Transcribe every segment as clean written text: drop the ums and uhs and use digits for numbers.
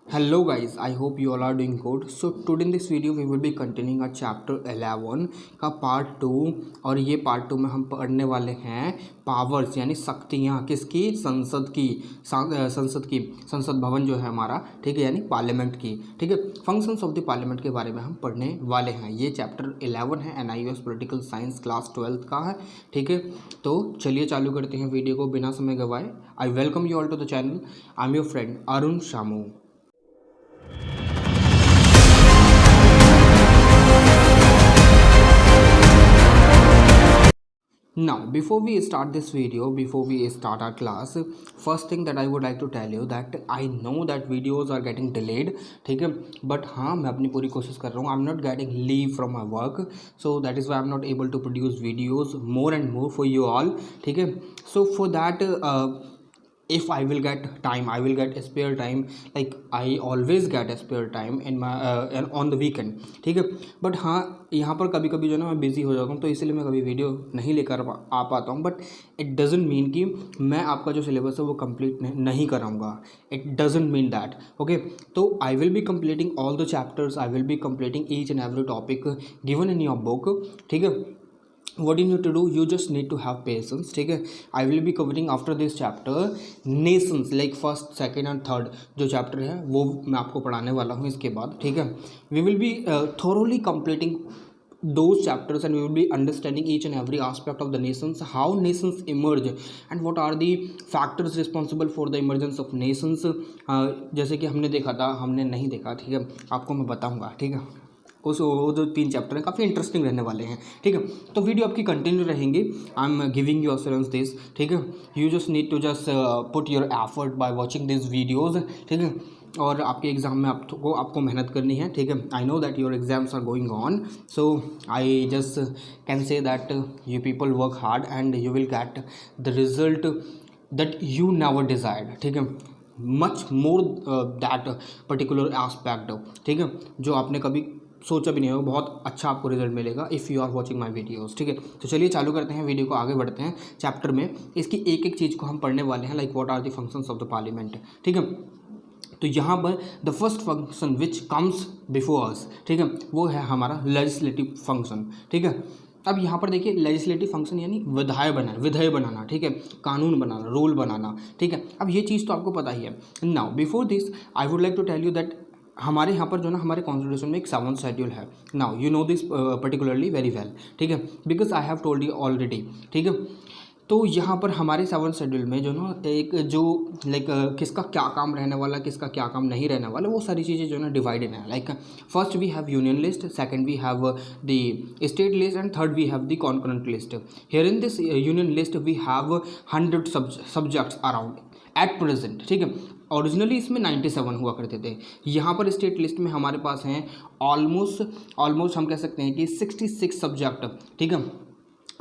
Hello guys, I hope you all are doing good. So today in this video we will be continuing our chapter 11 का part 2। और ये part 2 में हम पढ़ने वाले हैं पावर्स यानी शक्तियाँ किसकी, संसद भवन जो है हमारा, ठीक है, यानी पार्लियामेंट की, ठीक है, फंक्शंस ऑफ द पार्लियामेंट के बारे में हम पढ़ने वाले हैं। ये चैप्टर 11 है, NIOS पॉलिटिकल साइंस क्लास 12 का है, ठीक है। तो चलिए चालू करते हैं वीडियो को बिना समय गवाए। I welcome you all to the channel. I am your friend Arun Shamu. Now, before we start this video, before we start our class, first thing that I would like to tell you that I know that videos are getting delayed, ठीक है, but हाँ मैं अपनी पूरी कोशिश कर रहा हूँ। I'm not getting leave from my work, so that is why I'm not able to produce videos more and more for you all, ठीक है। So for that if I will get time, I will get a spare time, like I always get a spare time in my on the weekend, ठीक है। But हाँ यहाँ पर कभी कभी जो है ना मैं बिज़ी हो जाता हूँ, तो इसलिए मैं कभी वीडियो नहीं लेकर आ पाता हूँ। बट इट डजेंट मीन कि मैं आपका जो सिलेबस है वो कंप्लीट नहीं कराऊँगा। It doesn't mean that, okay. तो I will be completing all the chapters, I will be completing each and every topic given in your book, ठीक है। what you need to do, you just need to have patience, ठीक है। आई will be covering after this chapter Nations, like first second and third जो chapter है वो मैं आपको पढ़ाने वाला हूँ इसके बाद, ठीक है। We will be thoroughly completing those chapters and we will be understanding each and every aspect of the nations, how nations emerge and what are the factors responsible for the emergence of nations। जैसे कि हमने देखा था, हमने नहीं देखा, ठीक है, आपको मैं बताऊंगा, ठीक है। वो जो 3 चैप्टर हैं काफ़ी इंटरेस्टिंग रहने वाले हैं, ठीक है। तो वीडियो आपकी कंटिन्यू रहेंगी। I am giving you assurance this, ठीक है। You just need to just put your effort by watching this videos, ठीक है। और आपके एग्ज़ाम में आपको मेहनत करनी है, ठीक है। I know that your exams are going on, so I just can say that you people work hard and you will get the result that you never desired, ठीक है। Much more that particular aspect, ठीक है, जो आपने कभी सोचा भी नहीं होगा, बहुत अच्छा आपको रिजल्ट मिलेगा if you are watching my videos, ठीक है। तो चलिए चालू करते हैं वीडियो को, आगे बढ़ते हैं चैप्टर में। इसकी एक एक चीज़ को हम पढ़ने वाले हैं, like what are the functions of the parliament, ठीक है। तो यहाँ पर the first function which comes before us, ठीक है, वो है हमारा लेजिस्लेटिव फंक्शन, ठीक है। अब यहाँ पर देखिए लेजिस्लेटिव फंक्शन यानी विधेय बनाना, ठीक है, कानून बनाना, रूल बनाना, ठीक है। अब ये चीज़ तो आपको पता ही है। Now before this I would like to tell you that हमारे यहाँ पर जो ना हमारे कॉन्स्टिट्यूशन में एक 7th शेड्यूल है। Now you know this particularly very well, ठीक है, because I have told you already, ठीक है। तो यहाँ पर हमारे 7th शेड्यूल में जो ना एक जो लाइक किसका क्या काम रहने वाला, किसका क्या काम नहीं रहने वाला, वो सारी चीज़ें जो है ना डिवाइडेड है। Like first we have union list, second we have the state list and third we have the concurrent list. Here in this union list we have 100 subjects around at present, ठीक है। Originally इसमें 97 हुआ करते थे। यहाँ पर state list में हमारे पास हैं ऑलमोस्ट हम कह सकते हैं कि 66 सब्जेक्ट, ठीक है,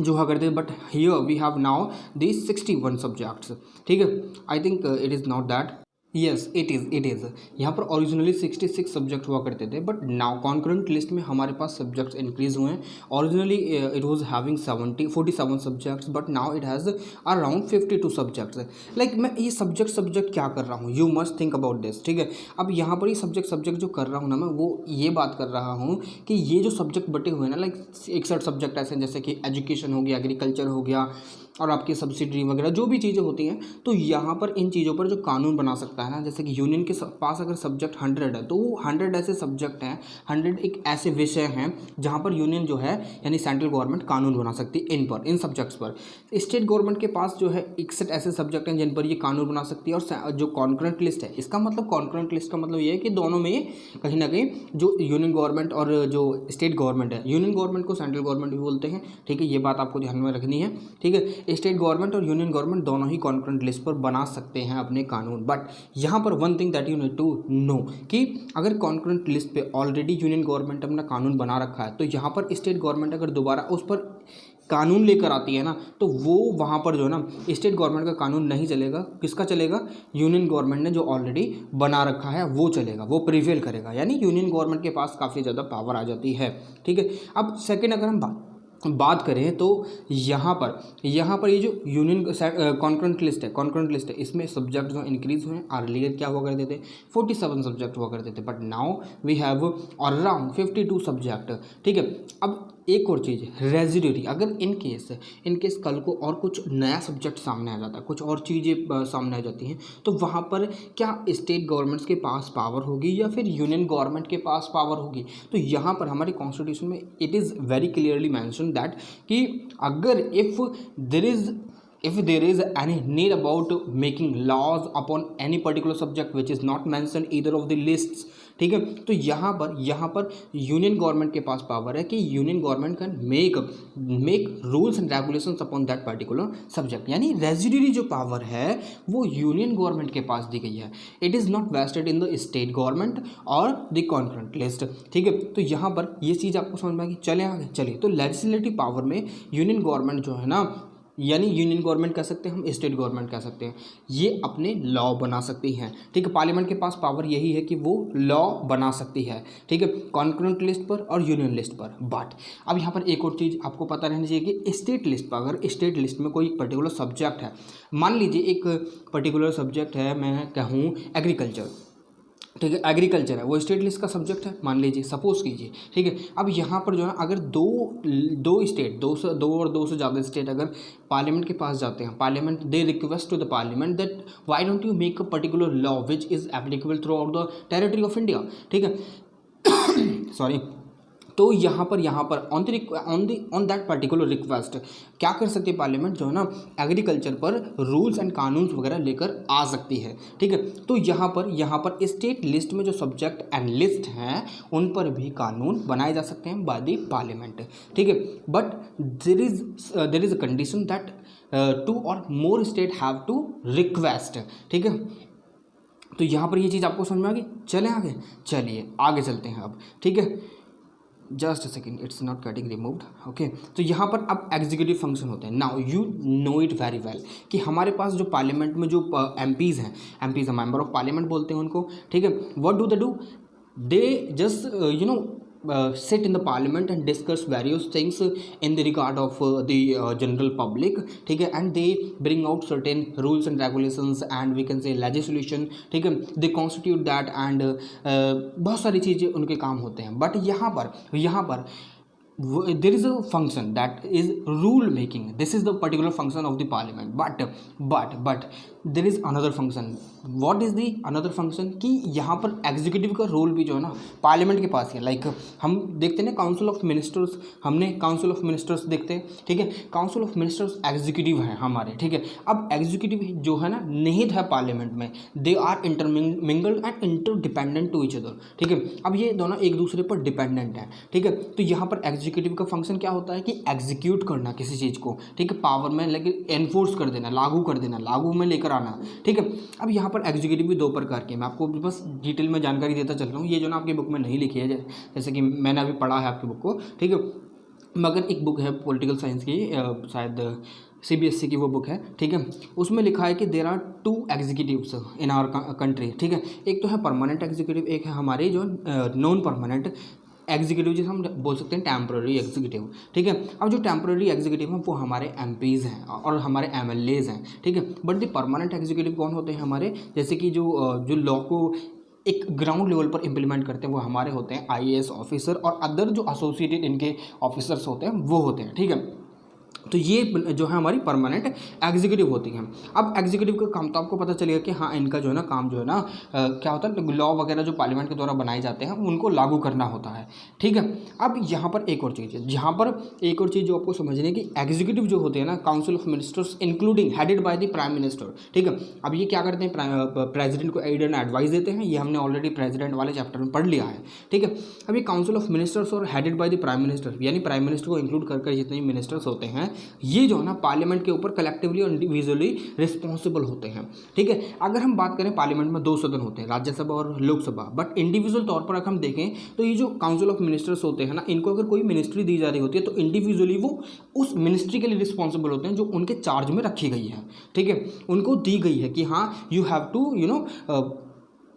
जो हुआ करते थे। But here we have now the 61 subjects, ठीक है। I think it is not that, yes it is यहाँ पर ओरिजिनली 66 सब्जेक्ट हुआ करते थे, बट नाउ कॉन्करेंट लिस्ट में हमारे पास सब्जेक्ट्स इंक्रीज हुए हैं। Originally it was having 47 subjects, but now it has around 52 subjects. Like मैं ये सब्जेक्ट क्या कर रहा हूँ, you must think about this, ठीक है। अब यहाँ पर ये सब्जेक्ट जो कर रहा हूँ ना मैं, वो ये बात कर रहा हूँ कि ये जो सब्जेक्ट बटे हुए हैं ना, लाइक 61 सब्जेक्ट ऐसे हैं, जैसे कि एजुकेशन हो गया, एग्रीकल्चर हो गया, और आपकी सब्सिडी वगैरह जो भी चीज़ें होती हैं। तो यहाँ पर इन चीज़ों पर जो कानून बना सकता है ना, जैसे कि यूनियन के पास अगर सब्जेक्ट 100 है, तो वो 100 ऐसे सब्जेक्ट हैं, 100 एक ऐसे विषय हैं जहाँ पर यूनियन जो है यानी सेंट्रल गवर्नमेंट कानून बना सकती है इन सब्जेक्ट्स पर। स्टेट गवर्नमेंट के पास जो है 61 ऐसे सब्जेक्ट हैं जिन पर ये कानून बना सकती है। और जो कॉन्करेंट लिस्ट है, इसका मतलब कॉन्करेंट लिस्ट का मतलब ये है कि दोनों में कहीं ना कहीं जो यूनियन गवर्नमेंट और जो स्टेट गवर्नमेंट है, यूनियन गवर्नमेंट को सेंट्रल गवर्नमेंट भी बोलते हैं, ठीक है, ये बात आपको ध्यान में रखनी है, ठीक है। स्टेट गवर्नमेंट और यूनियन गवर्नमेंट दोनों ही कॉन्करेंट लिस्ट पर बना सकते हैं अपने कानून। बट यहाँ पर one thing that you need to know कि अगर कॉन्करेंट लिस्ट पे ऑलरेडी यूनियन गवर्नमेंट अपना कानून बना रखा है, तो यहाँ पर स्टेट गवर्नमेंट अगर दोबारा उस पर कानून लेकर आती है ना, तो वो वहाँ पर जो है ना स्टेट गवर्नमेंट का कानून नहीं चलेगा, किसका चलेगा, यूनियन गवर्नमेंट ने जो ऑलरेडी बना रखा है वो चलेगा, वो प्रिवेल करेगा, यानी यूनियन गवर्नमेंट के पास काफ़ी ज़्यादा पावर आ जाती है, ठीक है। अब सेकेंड अगर हम बात करें तो यहाँ पर ये जो यूनियन कॉन्करेंट लिस्ट है इसमें सब्जेक्ट जो इंक्रीज हुए हैं। अर्लियर क्या हुआ करते थे 47 सब्जेक्ट हुआ करते थे, but now we have around 52 subject. ठीक है, अब एक और चीज़ रेजिडरी, अगर इन केस कल को और कुछ नया सब्जेक्ट सामने आ जाता है, कुछ और चीज़ें सामने आ जाती हैं, तो वहाँ पर क्या स्टेट गवर्नमेंट्स के पास पावर होगी या फिर यूनियन गवर्नमेंट के पास पावर होगी? तो यहाँ पर हमारे कॉन्स्टिट्यूशन में it is very clearly mention that कि अगर if there is any need about making laws upon any particular subject which is not mentioned either of the lists, ठीक है, तो यहाँ पर यूनियन गवर्नमेंट के पास पावर है कि union government can make rules and regulations upon that particular subject. यानी residuary जो पावर है वो यूनियन गवर्नमेंट के पास दी गई है। It is not vested in the state government और द कॉन्करेंट लिस्ट। ठीक है, तो यहाँ पर ये चीज़ आपको समझ में आ गई। चले आगे चलिए, तो लेजिस्लेटिव पावर में यूनियन गवर्नमेंट जो है ना, यानी यूनियन गवर्नमेंट कह सकते हैं हम, स्टेट गवर्नमेंट कह सकते हैं, ये अपने लॉ बना सकती हैं। ठीक है, पार्लियामेंट के पास पावर यही है कि वो लॉ बना सकती है। ठीक है, कॉन्करेंट लिस्ट पर और यूनियन लिस्ट पर। बट अब यहाँ पर एक और चीज़ आपको पता रहनी चाहिए कि स्टेट लिस्ट पर, अगर स्टेट लिस्ट में कोई पर्टिकुलर सब्जेक्ट है, मान लीजिए एक पर्टिकुलर सब्जेक्ट है, मैं कहूँ एग्रीकल्चर, ठीक है, एग्रीकल्चर है, वो स्टेट लिस्ट का सब्जेक्ट है, मान लीजिए, सपोज कीजिए। ठीक है, अब यहाँ पर जो है अगर दो स्टेट, दो से ज़्यादा स्टेट अगर पार्लियामेंट के पास जाते हैं, parliament they request to the parliament that why don't you make a particular law which is applicable throughout the territory of India. ठीक है सॉरी, तो यहाँ पर ऑन दैट पर्टिकुलर रिक्वेस्ट क्या कर सकती है पार्लियामेंट, जो है ना एग्रीकल्चर पर रूल्स एंड कानून वगैरह लेकर आ सकती है। ठीक है, तो यहाँ पर स्टेट लिस्ट में जो सब्जेक्ट एंड लिस्ट हैं उन पर भी कानून बनाए जा सकते हैं बाय द पार्लियामेंट। ठीक है, but there is a condition that 2 और more state have to request. ठीक है, तो यहाँ पर ये चीज़ आपको समझ में आ गई। चलिए आगे चलते हैं अब। ठीक है, just a second, it's not getting removed. Okay, तो यहाँ पर अब एग्जीक्यूटिव फंक्शन होते हैं। Now you know it very well कि हमारे पास जो पार्लियामेंट में जो एमपीज़ हैं मेंबर ऑफ पार्लियामेंट बोलते हैं उनको। ठीक है, what do they just sit in the parliament and discuss various things in the regard of the general public. ठीक है, and they bring out certain rules and regulations and we can say legislation. ठीक है, they constitute that and बहुत सारी चीज़ें उनके काम होते हैं। बट यहाँ पर there is a function that is rule making. This is the particular function of the parliament, but there is another function. What is the another function कि यहाँ पर एग्जीक्यूटिव का रोल भी जो है ना पार्लियामेंट के पास है। लाइक हम देखते हैं ना काउंसिल ऑफ मिनिस्टर्स, हमने काउंसिल ऑफ मिनिस्टर्स देखते हैं। ठीक है, काउंसिल ऑफ मिनिस्टर्स एग्जीक्यूटिव हैं हमारे। ठीक है, अब एग्जीक्यूटिव जो है ना निहित है पार्लियामेंट में, they are intermingled and interdependent to each other. ठीक है, अब ये दोनों एक दूसरे पर डिपेंडेंट हैं। ठीक है, तो यहाँ पर एग्जीक्यूटिव का फंक्शन क्या होता है कि एग्जीक्यूट करना किसी चीज़ को। ठीक है, पावर में लेकिन एनफोर्स कर देना, लागू में लेकर आना। ठीक है, अब यहाँ पर एग्जीक्यूटिव भी दो प्रकार के, मैं आपको बस डिटेल में जानकारी देता चल रहा हूँ। ये जो ना आपकी बुक में नहीं लिखी है, जैसे कि मैंने अभी पढ़ा है आपकी बुक को। ठीक है, मगर एक बुक है पॉलिटिकल साइंस की, शायद CBSE की वो बुक है। ठीक है, उसमें लिखा है कि there are 2 executives in our country. ठीक है, एक तो है परमानेंट एग्जीक्यूटिव, एक है हमारे जो नॉन परमानेंट एग्जीक्यूटिव, जिसे हम बोल सकते हैं टेम्प्रेरी एग्जीक्यूटिव। ठीक है, अब जो टेम्प्रेरी एग्जीक्यूटिव हैं वो हमारे MPs हैं और हमारे MLAs हैं। ठीक है, बट द परमानेंट एग्जीक्यूटिव कौन होते हैं हमारे, जैसे कि जो लॉ को एक ग्राउंड लेवल पर इम्प्लीमेंट करते हैं वो हमारे होते हैं IAS ऑफिसर, और अदर जो एसोसिएटेड इनके ऑफिसर्स होते हैं वो होते हैं। ठीक है, तो ये जो है हमारी परमानेंट एग्जीक्यूटिव होती हैं। अब एग्जीक्यूटिव का काम तो आपको पता चलेगा कि हाँ इनका जो है ना काम जो है ना क्या होता है, लॉ वगैरह जो पार्लियामेंट के द्वारा बनाए जाते हैं उनको लागू करना होता है। ठीक है, अब यहाँ पर एक और चीज़ है, जो आपको समझने है कि एग्जीक्यूटिव जो होते हैं ना council of ministers including headed by the prime minister. ठीक है, अब ये क्या करते हैं, प्रेसिडेंट को एड एंड एडवाइस देते हैं। ये हमने ऑलरेडी प्रेसिडेंट वाले चैप्टर में पढ़ लिया है। ठीक है, अब ये काउंसिल ऑफ मिनिस्टर्स और headed by the prime minister, यानी प्राइम मिनिस्टर को इंक्लूड करके जितने मिनिस्टर्स होते हैं ये जो है ना पार्लियामेंट के ऊपर कलेक्टिवली और इंडिविजुअली रिस्पॉन्सिबल होते हैं। ठीक है, अगर हम बात करें पार्लियामेंट में 2 सदन होते हैं, राज्यसभा और लोकसभा, बट इंडिविजुअल तौर पर अगर हम देखें तो ये जो काउंसिल ऑफ मिनिस्टर्स होते हैं ना, इनको अगर कोई मिनिस्ट्री दी जा रही होती है तो इंडिविजुअली वो उस मिनिस्ट्री के लिए रिस्पॉन्सिबल होते हैं जो उनके चार्ज में रखी गई है। ठीक है, उनको दी गई है कि हाँ यू हैव टू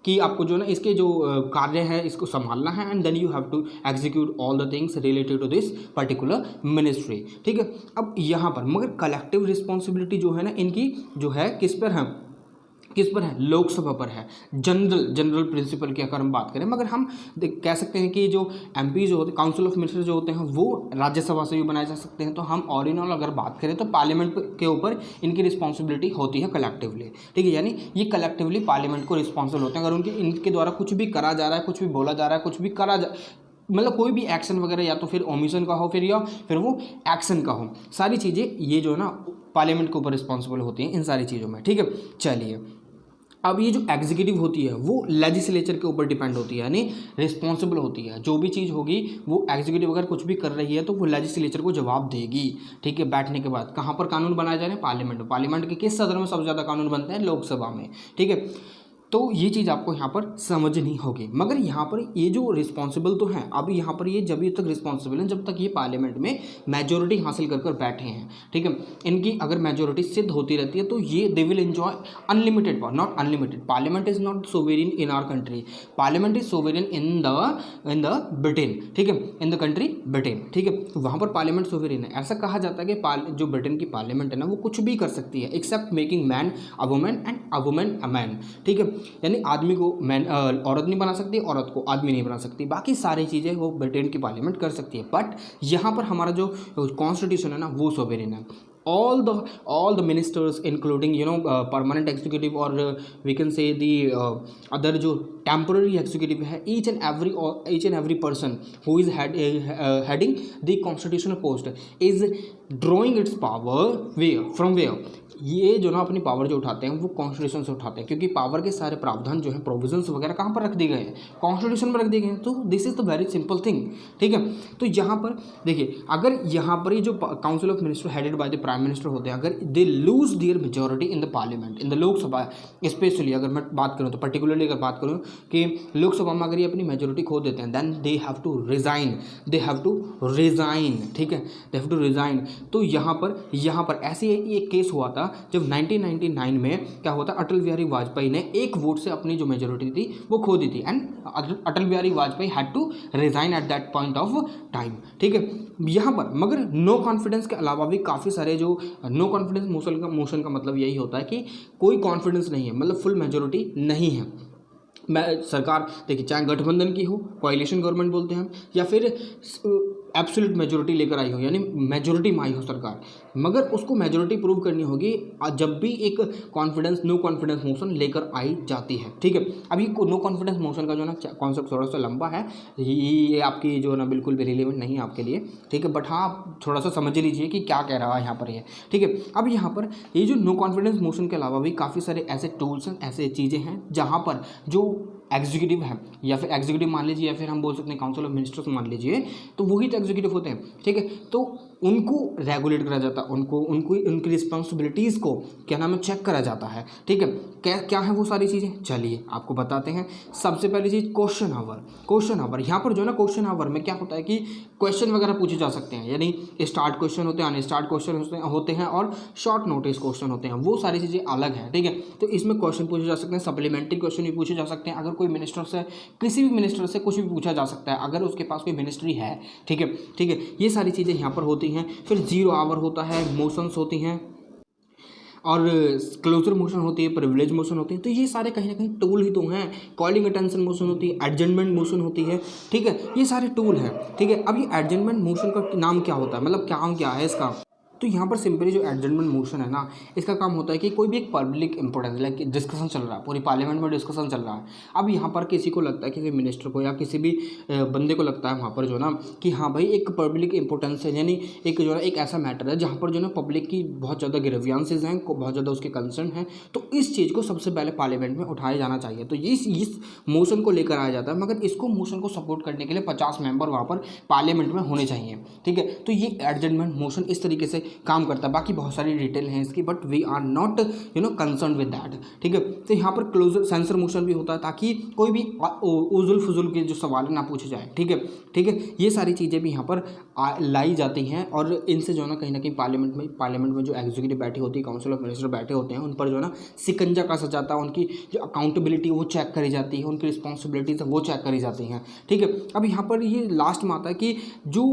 कि आपको जो ना इसके जो कार्य है इसको संभालना है, and then you have to execute all the things related to this particular ministry, ठीक है। अब यहाँ पर मगर कलेक्टिव रिस्पॉन्सिबिलिटी जो है ना इनकी जो है किस पर है, लोकसभा पर है, जनरल प्रिंसिपल की अगर हम बात करें। मगर हम कह सकते हैं कि जो एमपी जो होते हैं, काउंसिल ऑफ मिनिस्टर जो होते हैं, वो राज्यसभा से भी बनाए जा सकते हैं। तो हम ऑल इन ऑल अगर बात करें तो पार्लियामेंट के ऊपर इनकी रिस्पॉन्सिबिलिटी होती है कलेक्टिवली, ठीक है। यानी ये कलेक्टिवली पार्लियामेंट को रिस्पॉन्सिबल होते हैं। अगर इनके द्वारा कुछ भी करा जा रहा है, कुछ भी बोला जा रहा है, कुछ भी मतलब कोई भी एक्शन वगैरह, या तो फिर ओमिशन का हो या फिर वो एक्शन का हो, सारी चीज़ें ये जो है ना पार्लियामेंट के ऊपर रिस्पॉन्सिबल होती हैं इन सारी चीज़ों में, ठीक है। चलिए, अब ये जो एग्जीक्यूटिव होती है वो लेजिस्लेचर के ऊपर डिपेंड होती है, यानी रिस्पॉन्सिबल होती है। जो भी चीज़ होगी वो एग्जीक्यूटिव अगर कुछ भी कर रही है तो वो लेजिस्लेचर को जवाब देगी, ठीक है। बैठने के बाद कहाँ पर कानून बनाए जा रहे हैं, पार्लियामेंट में। पार्लियामेंट के किस सदन में सबसे ज़्यादा कानून बनते हैं, लोकसभा में, ठीक है। तो ये चीज़ आपको यहाँ पर समझनी होगी। मगर यहाँ पर ये जो रिस्पॉन्सिबल तो हैं, अब यहाँ पर ये जब तक रिस्पॉन्सिबल हैं जब तक ये पार्लियामेंट में मेजोरिटी हासिल कर बैठे हैं, ठीक है। इनकी अगर मेजोरिटी सिद्ध होती रहती है तो ये they will enjoy unlimited power, not unlimited. Parliament is not sovereign in our country, parliament is sovereign in the Britain, ठीक है, इन द कंट्री ब्रिटेन, ठीक है। तो वहाँ पर पार्लियामेंट सोवेरियन है। ऐसा कहा जाता है कि जो ब्रिटेन की पार्लियामेंट है ना वो कुछ भी कर सकती है except making man a woman and a woman a man, ठीक है। यानी आदमी को मैन औरत नहीं बना सकती, औरत को आदमी नहीं बना सकती, बाकी सारी चीज़ें वो ब्रिटेन की पार्लियामेंट कर सकती है। बट यहाँ पर हमारा जो कॉन्स्टिट्यूशन है ना वो सोवेरियन है। all the ministers including permanent executive, or we can say the other जो temporary executive है, each and every person who is heading the constitutional post is drawing its power from where, ये जो ना अपनी power जो उठाते हैं वो कॉन्स्टिट्यूशन से उठाते हैं, क्योंकि पावर के सारे प्रावधान जो है प्रोविजंस वगैरह कहाँ पर रख दिए गए हैं, कॉन्स्टिट्यूशन में रख दिए गए हैं। तो this is the very simple thing, ठीक है। तो यहाँ पर देखिए, अगर यहाँ पर ये जो council of minister headed by the prime minister होते हैं, अगर they lose their majority in the parliament, in the Lok Sabha specially, अगर मैं बात करूँ तो पर्टिकुलरली अगर बात करूँ कि लोकसभा में अगर ये अपनी मेजोरिटी खो देते हैं, then they have to resign, ठीक है, दे हैव टू रिजाइन। तो यहाँ पर ऐसे एक केस हुआ था जब 1999 में क्या हुआ था, अटल बिहारी वाजपेयी ने एक वोट से अपनी जो मेजोरिटी थी वो खो दी थी, and Atal Bihari Vajpayee had to resign at that point of time, ठीक है। यहाँ पर मगर नो कॉन्फिडेंस के अलावा भी काफ़ी सारे जो नो कॉन्फिडेंस मोशन का मतलब यही होता है कि कोई कॉन्फिडेंस नहीं है, मतलब फुल मेजोरिटी नहीं है। सरकार देखिए, चाहे गठबंधन की हो, कोalition गवर्नमेंट बोलते हैं हम, या फिर एब्सोल्यूट मेजोरिटी लेकर आई हो, यानी मेजोरिटी में आई हो सरकार, मगर उसको मेजोरिटी प्रूव करनी होगी जब भी एक नो कॉन्फिडेंस मोशन लेकर आई जाती है, ठीक है। अभी नो कॉन्फिडेंस मोशन का जो ना कॉन्सेप्ट थोड़ा सा लंबा है, ये आपकी जो ना बिल्कुल भी रिलेवेंट नहीं है आपके लिए, ठीक है। बट हाँ, आप थोड़ा सा समझ लीजिए कि क्या कह रहा है यहाँ पर ये, ठीक है। अब यहाँ पर ये जो नो कॉन्फिडेंस मोशन के अलावा भी काफ़ी सारे ऐसे टूल्स हैं, ऐसे चीज़ें हैं जहाँ पर जो एग्जीक्यूटिव है, या फिर एग्जीक्यूटिव मान लीजिए, या फिर हम बोल सकते हैं काउंसिल ऑफ मिनिस्टर्स मान लीजिए, तो वही तो एग्जीक्यूटिव होते हैं, ठीक है। तो उनको रेगुलेट करा जाता है, उनकी रिस्पॉन्सिबिलिटीज़ को क्या नाम है चेक करा जाता है, ठीक है। क्या है वो सारी चीज़ें, चलिए आपको बताते हैं। सबसे पहली चीज़ क्वेश्चन आवर। यहाँ पर जो ना क्वेश्चन आवर में क्या होता है कि क्वेश्चन वगैरह पूछे जा सकते हैं, यानी स्टार्ट क्वेश्चन होते हैं, अनस्टार्ट क्वेश्चन होते हैं, और शॉर्ट नोटिस क्वेश्चन होते हैं, वो सारी चीज़ें अलग हैं, ठीक है। तो इसमें क्वेश्चन पूछे जा सकते हैं, सप्लीमेंट्री क्वेश्चन भी पूछे जा सकते हैं। अगर कोई मिनिस्टर से, किसी भी मिनिस्टर से कुछ भी पूछा जा सकता है अगर उसके पास कोई मिनिस्ट्री है, ठीक है। ये सारी चीज़ें यहाँ पर होती हैं। फिर 0 आवर होता है, मोशंस होती हैं, और क्लोजर मोशन होती है, प्रिविलेज मोशन होती है। तो ये सारे कहीं ना कहीं टूल ही तो हैं। कॉलिंग अटेंशन मोशन होती है, एडजमेंट मोशन होती है, ठीक है। ये सारे टूल हैं, ठीक है। अब ये एडजमेंट मोशन का नाम क्या होता है, मतलब काम क्या है इसका, तो यहाँ पर सिंपली जो एडजमेंट मोशन है ना, इसका काम होता है कि कोई भी एक पब्लिक इंपॉर्टेंस, लाइक डिस्कशन चल रहा है, पूरी पार्लियामेंट में डिस्कशन चल रहा है। अब यहाँ पर किसी को लगता है, किसी मिनिस्टर को या किसी भी बंदे को लगता है वहाँ पर जो ना कि हाँ भाई एक पब्लिक इंपॉर्टेंस है, यानी एक जो है एक ऐसा मैटर है जहाँ पर जो ना पब्लिक की बहुत ज़्यादा ग्रीवियंसेस हैं, बहुत ज़्यादा उसके कंसर्न हैं, तो इस चीज़ को सबसे पहले पार्लियामेंट में उठाया जाना चाहिए। तो इस मोशन को लेकर आया जाता है, मगर इसको मोशन को सपोर्ट करने के लिए 50 मेंबर वहाँ पर पार्लियामेंट में होने चाहिए, ठीक है। तो ये एडजमेंट मोशन इस तरीके से काम करता है। बाकी बहुत सारी डिटेल हैं इसकी, but we are not concern with that, ठीक है। तो यहाँ पर क्लोजर सेंसर मोशन भी होता है ताकि कोई भी उजुल फुजुल के जो सवाल ना पूछे जाए, ठीक है, ठीक है। ये सारी चीज़ें भी यहाँ पर लाई जाती हैं और इनसे जो है ना कहीं कहीं पार्लियामेंट में जो एग्जीक्यूटिव बैठी होती है, काउंसिल ऑफ मिनिस्टर बैठे होते हैं, उन पर जो है ना सिकंजा कसा जाता है, उनकी जो अकाउंटेबिलिटी वो चेक करी जाती है, उनकी रिस्पॉन्सिबिलिटीज वो चेक करी जाती हैं, ठीक है। अब यहाँ पर ये लास्ट में आता है कि जो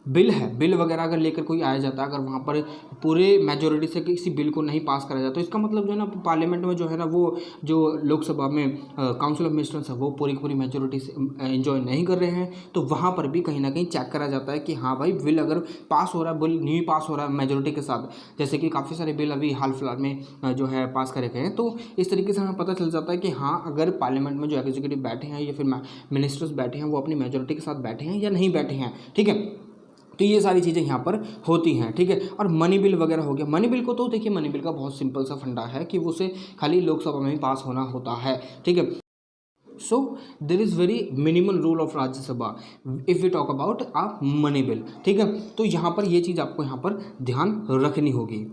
बिल वगैरह अगर लेकर कोई आया जाता है, अगर वहाँ पर पूरे मेजोरिटी से किसी बिल को नहीं पास करा जाता, तो इसका मतलब जो है ना पार्लियामेंट में जो है ना वो जो लोकसभा में काउंसिल ऑफ मिनिस्टर्स है वो पूरी पूरी मेजोरिटी से एंजॉय नहीं कर रहे हैं, तो वहाँ पर भी कहीं ना कहीं चेक करा जाता है कि हाँ भाई बिल अगर पास हो रहा है, बिल नहीं पास हो रहा है मेजोरिटी के साथ, जैसे कि काफ़ी सारे बिल अभी हाल फिलहाल में जो है पास करे गए हैं, तो इस तरीके से हमें पता चल जाता है कि हाँ अगर पार्लियामेंट में जो एग्जीक्यूटिव बैठे हैं या फिर मिनिस्टर्स बैठे हैं वो अपनी मेजोरिटी के साथ बैठे हैं या नहीं बैठे हैं, ठीक है। तो ये सारी चीज़ें यहाँ पर होती हैं, ठीक है। और मनी बिल वगैरह हो गया, मनी बिल को तो देखिए मनी बिल का बहुत सिंपल सा फंडा है कि उसे खाली लोकसभा में ही पास होना होता है, ठीक है। So there is very minimal rule of Rajya Sabha if we talk about a money bill, ठीक है। तो यहाँ पर ये चीज़ आपको यहाँ पर ध्यान रखनी होगी।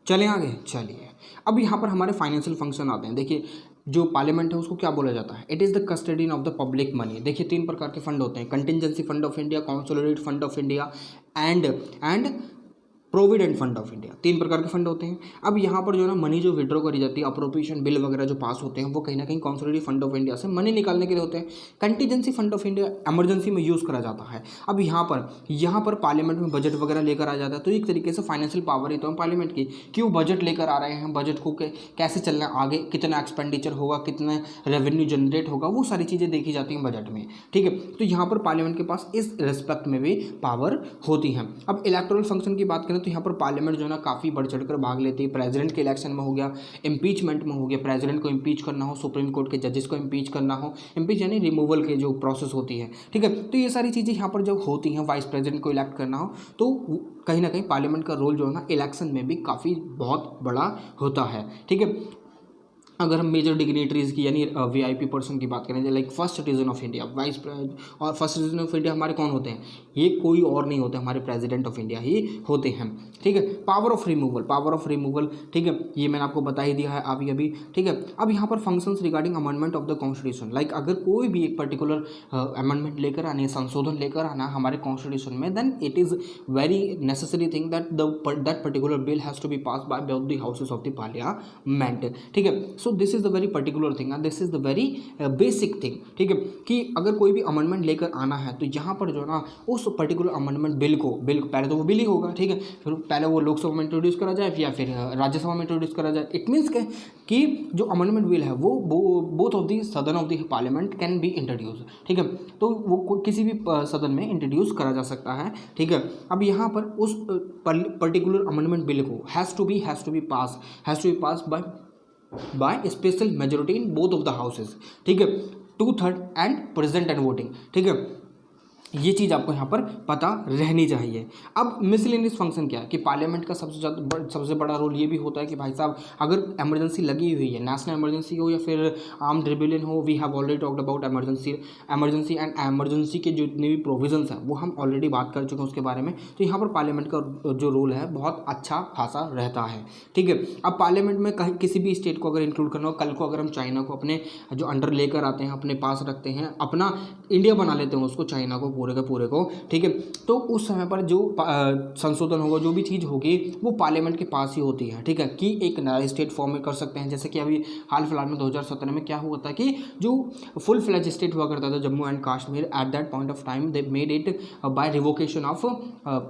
चलें आगे, चलिए अब यहाँ पर हमारे फाइनेंशियल फंक्शन आते हैं। देखिए जो पार्लियामेंट है उसको क्या बोला जाता है, it is the custodian of the public money. देखिए 3 प्रकार के फंड होते हैं, contingency fund of India, consolidated fund of India and provident fund of India. 3 प्रकार के फंड होते हैं। अब यहाँ पर जो है ना मनी जो विड्रॉ करी जाती है, अप्रोप्रिएशन बिल वगैरह जो पास होते हैं वो कहीं ना कहीं कंसोलिडेटेड फंड ऑफ इंडिया से मनी निकालने के लिए होते हैं। Contingency fund of India emergency में यूज़ करा जाता है। अब यहाँ पर पार्लियामेंट में बजट वगैरह लेकर आ जाता है, तो एक तरीके से फाइनेंशियल पावर ही तो है पार्लियामेंट की कि वो बजट लेकर आ रहे हैं, बजट को कैसे चलना है आगे, कितना एक्सपेंडिचर होगा, कितना रेवेन्यू जनरेट होगा, वो सारी चीज़ें देखी जाती हैं बजट में, ठीक है। तो यहाँ पर पार्लियामेंट के पास इस रिस्पेक्ट में भी पावर होती है। अब इलेक्टोरल फंक्शन की बात करें तो यहाँ पर पार्लियामेंट जो है ना काफ़ी बढ़ चढ़कर भाग लेती है। प्रेसिडेंट के इलेक्शन में हो गया, इम्पीचमेंट में हो गया, प्रेसिडेंट को इम्पीच करना हो, सुप्रीम कोर्ट के जजेस को इम्पीच करना हो, इम्पीच यानी रिमूवल के जो प्रोसेस होती है, ठीक है। तो ये सारी चीज़ें यहाँ पर जब होती हैं, वाइस प्रेसिडेंट को इलेक्ट करना हो, तो कहीं ना कहीं पार्लियामेंट का रोल जो है ना इलेक्शन में भी काफ़ी बहुत बड़ा होता है, ठीक है। अगर हम मेजर डिग्नेटरीज की यानी वीआईपी पर्सन की बात करें, like first citizen of India, और फर्स्ट सिटीजन ऑफ इंडिया हमारे कौन होते हैं, ये कोई और नहीं होते, हमारे प्रेसिडेंट ऑफ इंडिया ही होते हैं, ठीक है। पावर ऑफ रिमूवल, ठीक है, ये मैंने आपको बता ही दिया है अभी अभी, ठीक है। अब यहाँ पर functions regarding amendment of the constitution, like अगर कोई भी एक पर्टिकुलर अमेंडमेंट लेकर आनी है, संशोधन लेकर आना हमारे कॉन्स्टिट्यूशन में, then it is very necessary thing that that particular bill has to be pass by both the houses of the parliament, ठीक है। So this is the very particular thing and this is the very basic thing, ठीक है, कि अगर कोई भी amendment लेकर आना है तो यहाँ पर जो है ना उस पर्टिकुलर अमेंडमेंट बिल पहले तो वो बिल ही होगा, ठीक है, फिर पहले वो लोकसभा में इंट्रोड्यूस करा जाए या फिर राज्यसभा में इंट्रोड्यूस करा जाए। इट मीन्स कि जो अमेंडमेंट बिल है वो बोथ ऑफ द सदन of the parliament can be introduce, ठीक है। तो वो किसी भी सदन में इंट्रोड्यूस करा जा सकता है, ठीक है। अब यहाँ पर उस पर्टिकुलर अमेंडमेंट बिल को has to be pass by special majority in both of the houses, ठीक है, 2/3 एंड प्रेजेंट एंड वोटिंग, ठीक है। ये चीज़ आपको यहाँ पर पता रहनी चाहिए। अब मिसलेनियस फंक्शन क्या है कि पार्लियामेंट का सबसे बड़ा रोल ये भी होता है कि भाई साहब अगर इमरजेंसी लगी हुई है, नेशनल इमरजेंसी हो या फिर आर्म्ड रिबेलियन हो, we have already talked about emergency and emergency के जितने भी प्रोविजंस हैं वो हम ऑलरेडी बात कर चुके हैं उसके बारे में। तो यहाँ पर पार्लियामेंट का जो रोल है बहुत अच्छा खासा रहता है, ठीक है। अब पार्लियामेंट में कहीं किसी भी स्टेट को अगर इंक्लूड करना हो, कल को अगर हम चाइना को अपने जो अंडर लेकर आते हैं, अपने पास रखते हैं, अपना इंडिया बना लेते हैं उसको, चाइना को पूरे को, ठीक है, तो उस समय पर जो संशोधन होगा, जो भी चीज़ होगी वो पार्लियामेंट के पास ही होती है, ठीक है, कि एक नया स्टेट फॉर्म में कर सकते हैं। जैसे कि अभी हाल फिलहाल में 2017 में क्या हुआ था कि जो फुल फ्लैज स्टेट हुआ करता था Jammu and Kashmir, eight that point of time they made it by revocation of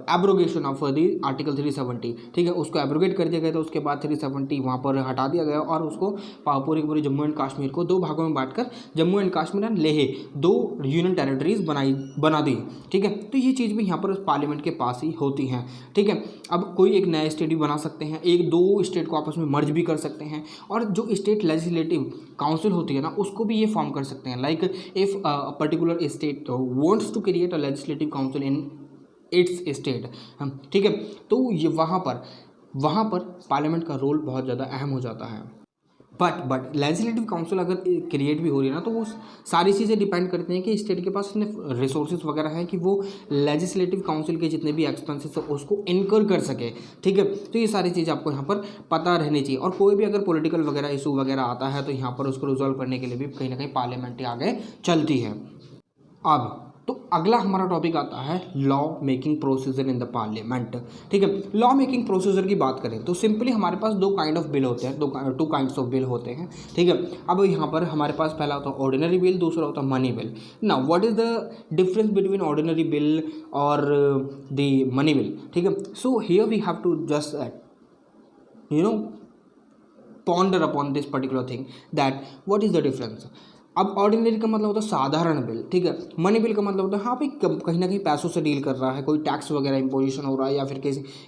abrogation of the article 370, ठीक है, उसको एब्रोगेट कर दिया गया था। उसके बाद 370 वहाँ पर हटा दिया गया और उसको पूरी जम्मू एंड कश्मीर को 2 भागों में बांटकर Jammu and Kashmir and Leh 2 union territories बना दी, ठीक है। तो ये चीज़ भी यहाँ पर पार्लियामेंट के पास ही होती हैं, ठीक है। अब कोई एक नया स्टेट भी बना सकते हैं, 1-2 स्टेट को आपस में मर्ज भी कर सकते हैं, और जो स्टेट लेजिस्लेटिव काउंसिल होती है ना उसको भी ये फॉर्म कर सकते हैं। Like if particular state wants to create a legislative council in its state, ठीक है, तो ये वहाँ पर पार्लियामेंट का रोल बहुत ज़्यादा अहम हो जाता है। बट लेजिस्लेटिव काउंसिल अगर क्रिएट भी हो रही है ना, तो वो सारी चीज़ें डिपेंड करती हैं कि स्टेट के पास इतने रिसोर्सेज वगैरह हैं कि वो लेजिस्लेटिव काउंसिल के जितने भी एक्सपेंसेस है उसको इनकर कर सके, ठीक है। तो ये सारी चीज़ आपको यहाँ पर पता रहनी चाहिए। और कोई भी अगर पॉलिटिकल वगैरह इशू वगैरह आता है तो यहाँ पर उसको रिजॉल्व करने के लिए भी कहीं ना कहीं पार्लियामेंट आगे चलती है। अब तो अगला हमारा टॉपिक आता है law making procedure in the parliament, ठीक है। लॉ मेकिंग प्रोसीजर की बात करें तो सिंपली हमारे पास दो काइंड ऑफ बिल होते हैं, टू काइंड्स ऑफ बिल होते हैं, ठीक है। अब यहाँ पर हमारे पास पहला होता है ऑर्डिनरी बिल, दूसरा होता है money bill. Now what is the difference between ordinary bill और द मनी बिल, ठीक है। So here we have to just ponder upon this particular thing that what is the difference। अब ordinary का मतलब होता है साधारण बिल, ठीक है। मनी बिल का मतलब होता है हाँ भाई कहीं ना कहीं पैसों से डील कर रहा है, कोई टैक्स वगैरह इंपोजिशन हो रहा है या फिर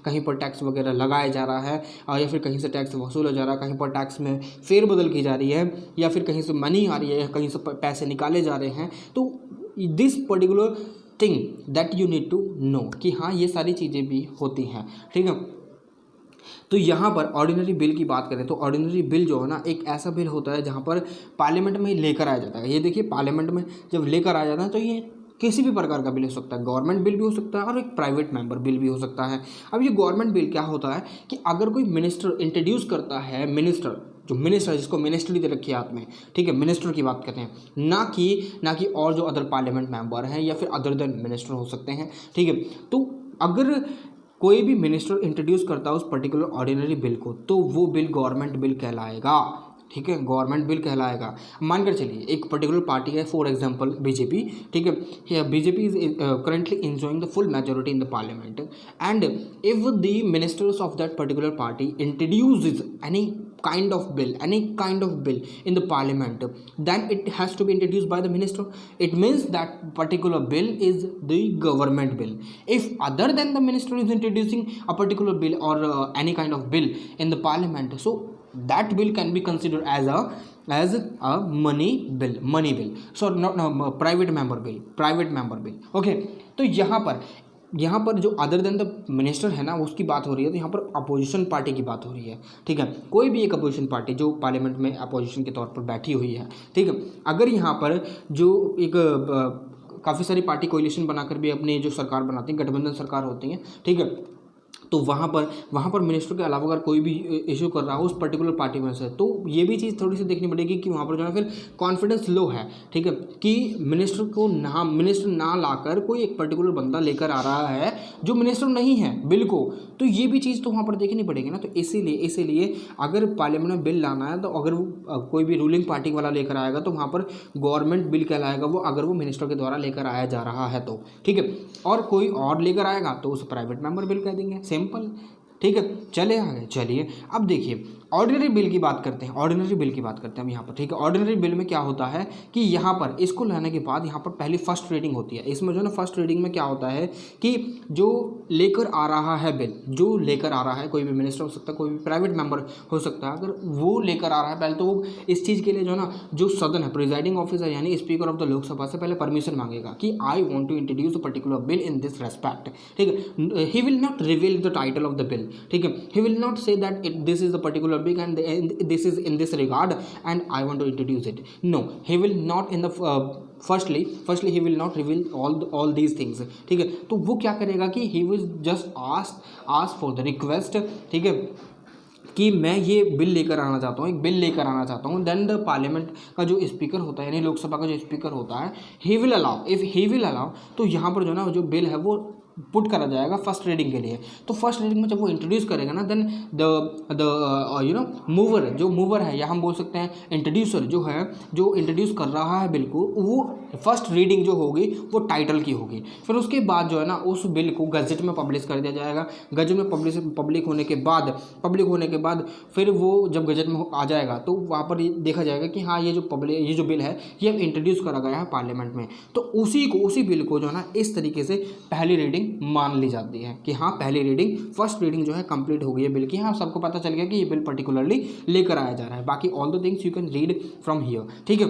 कहीं पर टैक्स वगैरह लगाया जा रहा है, या फिर कहीं से टैक्स वसूला जा रहा है, कहीं पर टैक्स में फेरबदल की जा रही है, या फिर कहीं से मनी आ रही है या कहीं से पैसे निकाले जा रहे हैं। तो this particular thing that you need to know कि हाँ ये सारी चीज़ें भी होती हैं, ठीक है। तो यहाँ पर ऑर्डिनरी बिल की बात करें तो ऑर्डिनरी बिल जो है ना एक ऐसा बिल होता है जहाँ पर पार्लियामेंट में लेकर आया जाता है। ये देखिए पार्लियामेंट में जब लेकर आया जाता है तो ये किसी भी प्रकार का बिल हो सकता है, गवर्नमेंट बिल भी हो सकता है और एक प्राइवेट मेंबर बिल भी हो सकता है। अब ये गवर्नमेंट बिल क्या होता है कि अगर कोई मिनिस्टर इंट्रोड्यूस करता है, मिनिस्टर जिसको मिनिस्ट्री दे रखी है हाथ में, ठीक है, मिनिस्टर की बात करते हैं, ना कि और जो अदर पार्लियामेंट मेंबर हैं या फिर अदर देन मिनिस्टर हो सकते हैं, ठीक है। तो अगर कोई भी मिनिस्टर इंट्रोड्यूस करता है उस पर्टिकुलर ऑर्डिनरी बिल को तो वो बिल गवर्नमेंट बिल कहलाएगा, ठीक है, गवर्नमेंट बिल कहलाएगा। मानकर चलिए एक पर्टिकुलर पार्टी है, फॉर एग्जांपल बीजेपी, ठीक है, BJP is currently enjoying the full majority in the parliament and if the ministers of that particular party introduces any kind of bill in the parliament, then it has to be introduced by the minister. It means that particular bill is the government bill. If other than the minister is introducing a particular bill or any kind of bill in the parliament, so that bill can be considered as a money bill, so not private member bill, okay। तो यहाँ पर जो other than the minister है ना उसकी बात हो रही है, तो यहाँ पर अपोजिशन पार्टी की बात हो रही है, ठीक है। कोई भी एक अपोजिशन पार्टी जो पार्लियामेंट में अपोजिशन के तौर पर बैठी हुई है, ठीक है, अगर यहाँ पर जो एक काफ़ी सारी पार्टी कोलिशन बनाकर भी अपनी जो सरकार बनाती है, गठबंधन सरकार होती है, ठीक है, तो वहाँ पर मिनिस्टर के अलावा अगर कोई भी इशू कर रहा हो उस पर्टिकुलर पार्टी में से, तो ये भी चीज़ थोड़ी सी देखनी पड़ेगी कि वहाँ पर जो है फिर कॉन्फिडेंस लो है, ठीक है, कि मिनिस्टर ना लाकर कोई एक पर्टिकुलर बंदा लेकर आ रहा है जो मिनिस्टर नहीं है बिल को, तो ये भी चीज़ तो वहाँ पर देखनी पड़ेगी ना। तो इसीलिए अगर पार्लियामेंट में बिल लाना है तो अगर वो कोई भी रूलिंग पार्टी वाला लेकर आएगा तो वहाँ पर गवर्नमेंट बिल कहलाएगा वो, अगर वो मिनिस्टर के द्वारा लेकर आया जा रहा है तो, ठीक है। और कोई और लेकर आएगा तो उसे प्राइवेट मेंबर बिल कह देंगे, सिंपल, ठीक है। चलिए अब देखिए ऑर्डिनरी बिल की बात करते हैं हम यहाँ पर, ठीक है। ऑर्डिनरी बिल में क्या होता है कि यहाँ पर इसको लाने के बाद यहाँ पर पहली फर्स्ट रीडिंग होती है। इसमें जो ना फर्स्ट रीडिंग में क्या होता है कि जो लेकर आ रहा है बिल, जो लेकर आ रहा है, कोई भी मिनिस्टर हो सकता है, कोई भी प्राइवेट मेंबर हो सकता है, अगर वो लेकर आ रहा है पहले तो वो इस चीज़ के लिए जो ना जो सदन है, प्रिजाइडिंग ऑफिसर यानी स्पीकर ऑफ द लोकसभा से पहले परमिशन मांगेगा कि I want to introduce a particular bill in this respect, ठीक है। He will not reveal the title of the bill, ठीक है। He will not say that this is the particular bill and this is in this regard and I want to introduce it. No, he will not in the firstly he will not reveal all these things, ठीक है। तो वो क्या करेगा कि he will just ask for the request, ठीक है, कि मैं ये बिल लेकर आना चाहता हूँ, देन द पार्लियामेंट का जो स्पीकर होता है यानी लोकसभा का जो स्पीकर होता है, he will allow, तो यहाँ पर जो ना जो बिल है वो पुट करा जाएगा फर्स्ट रीडिंग के लिए। तो फर्स्ट रीडिंग में जब वो इंट्रोड्यूस करेगा ना, देन द मूवर है या हम बोल सकते हैं इंट्रोड्यूसर जो इंट्रोड्यूस कर रहा है बिल को, वो फर्स्ट रीडिंग जो होगी वो टाइटल की होगी। फिर उसके बाद जो है ना उस बिल को गजट में पब्लिश कर दिया जाएगा। गजट में पब्लिक होने के बाद फिर वो जब गजट में आ जाएगा तो वहाँ पर देखा जाएगा कि हाँ ये जो बिल है ये अब इंट्रोड्यूस करा गया है पार्लियामेंट में। तो उसी बिल को जो है ना इस तरीके से पहली रीडिंग मान ली जाती है कि हाँ पहली फर्स्ट रीडिंग जो है कंप्लीट हो गई है बिल की। हाँ सबको पता चल गया कि ये बिल पर्टिकुलरली लेकर आया जा रहा है। बाकी all the things you can read from here, ठीक है।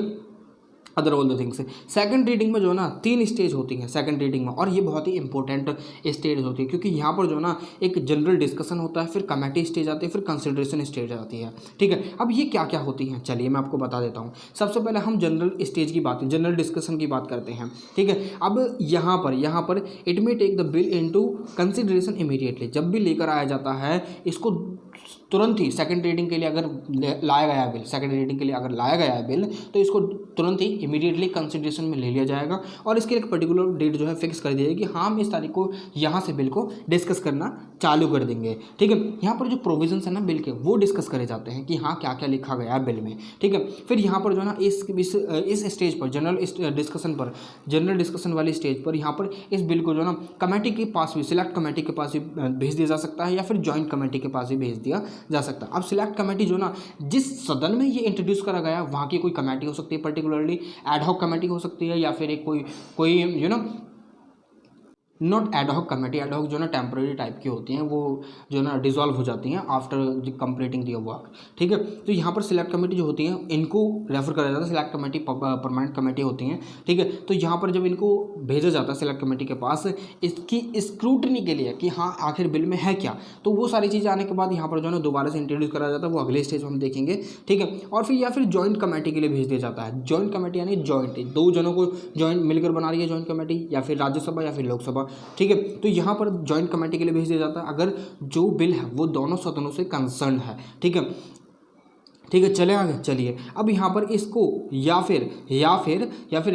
Other all the things. Second reading में जो है ना 3 स्टेज होती हैं सेकंड रीडिंग में, और ये बहुत ही इंपॉर्टेंट स्टेज होती है, क्योंकि यहाँ पर जो है ना एक जनरल डिस्कशन होता है, फिर कमेटी स्टेज आती है, फिर कंसिडरेशन स्टेज आती है। ठीक है, अब ये क्या क्या होती हैं चलिए मैं आपको बता देता हूँ। सबसे पहले हम जनरल स्टेज की बात, जनरल डिस्कशन की बात करते हैं। ठीक है, अब यहाँ पर it may take the bill into consideration immediately. जब भी लेकर आया जाता है इसको तुरंत ही सेकंड रीडिंग के लिए अगर लाया गया है बिल, सेकंड रीडिंग के लिए अगर लाया गया है बिल, तो इसको तुरंत ही इमीडिएटली कंसिडरेशन में ले लिया जाएगा, और इसके एक पर्टिकुलर डेट जो है फिक्स कर दी जाएगी कि हाँ हम इस तारीख को यहाँ से बिल को डिस्कस करना चालू कर देंगे। ठीक है, यहाँ पर जो प्रोविजंस है ना बिल के वो डिस्कस करे जाते हैं कि हाँ क्या क्या लिखा गया है बिल में। ठीक है, फिर यहाँ पर जो है ना इस स्टेज पर जनरल डिस्कशन पर, जनरल डिस्कशन वाली स्टेज पर यहाँ पर इस बिल को जो है ना कमेटी के पास भी, सिलेक्ट कमेटी के पास भी भेज दिया जा सकता है, या फिर जॉइंट कमेटी के पास भी भेज दिया जा सकता है। अब सिलेक्ट कमेटी जो ना जिस सदन में ये इंट्रोड्यूस करा गया वहाँ की कोई कमेटी हो सकती है, पर्टिकुलरली एड हॉक कमेटी हो सकती है, या फिर एक कोई you know not ad hoc committee, ad hoc जो ना टेम्प्रेरी टाइप की होती हैं, वो जो ना डिसॉल्व हो जाती हैं आफ्टर कंप्लीटिंग दी वर्क। ठीक है, तो यहाँ पर सिलेक्ट कमेटी जो होती हैं इनको रेफर करा जाता है, सिलेक्ट कमेटी परमानेंट कमेटी होती हैं। ठीक है, तो यहाँ पर जब इनको भेजा जाता है सिलेक्ट कमेटी के पास इसकी स्क्रूटनी के लिए कि हाँ आखिर बिल में है क्या, तो वो सारी चीज़ें आने के बाद यहाँ पर जो है ना दोबारा से इंट्रोड्यूस करा जाता है, वो अगले स्टेज में हम देखेंगे। ठीक है, और फिर या फिर जॉइंट कमेटी के लिए भेज दिया जाता है। जॉइंट कमेटी यानी जॉइंट, दो जनों को जॉइंट मिलकर बना रही है जॉइंट कमेटी, या फिर राज्यसभा या फिर लोकसभा। ठीक है, तो यहाँ पर जॉइंट कमेटी के लिए भेज दिया जाता है अगर जो बिल है वो दोनों सदनों से कंसर्न है। ठीक है, ठीक है, चले आगे चलिए। अब यहाँ पर इसको या फिर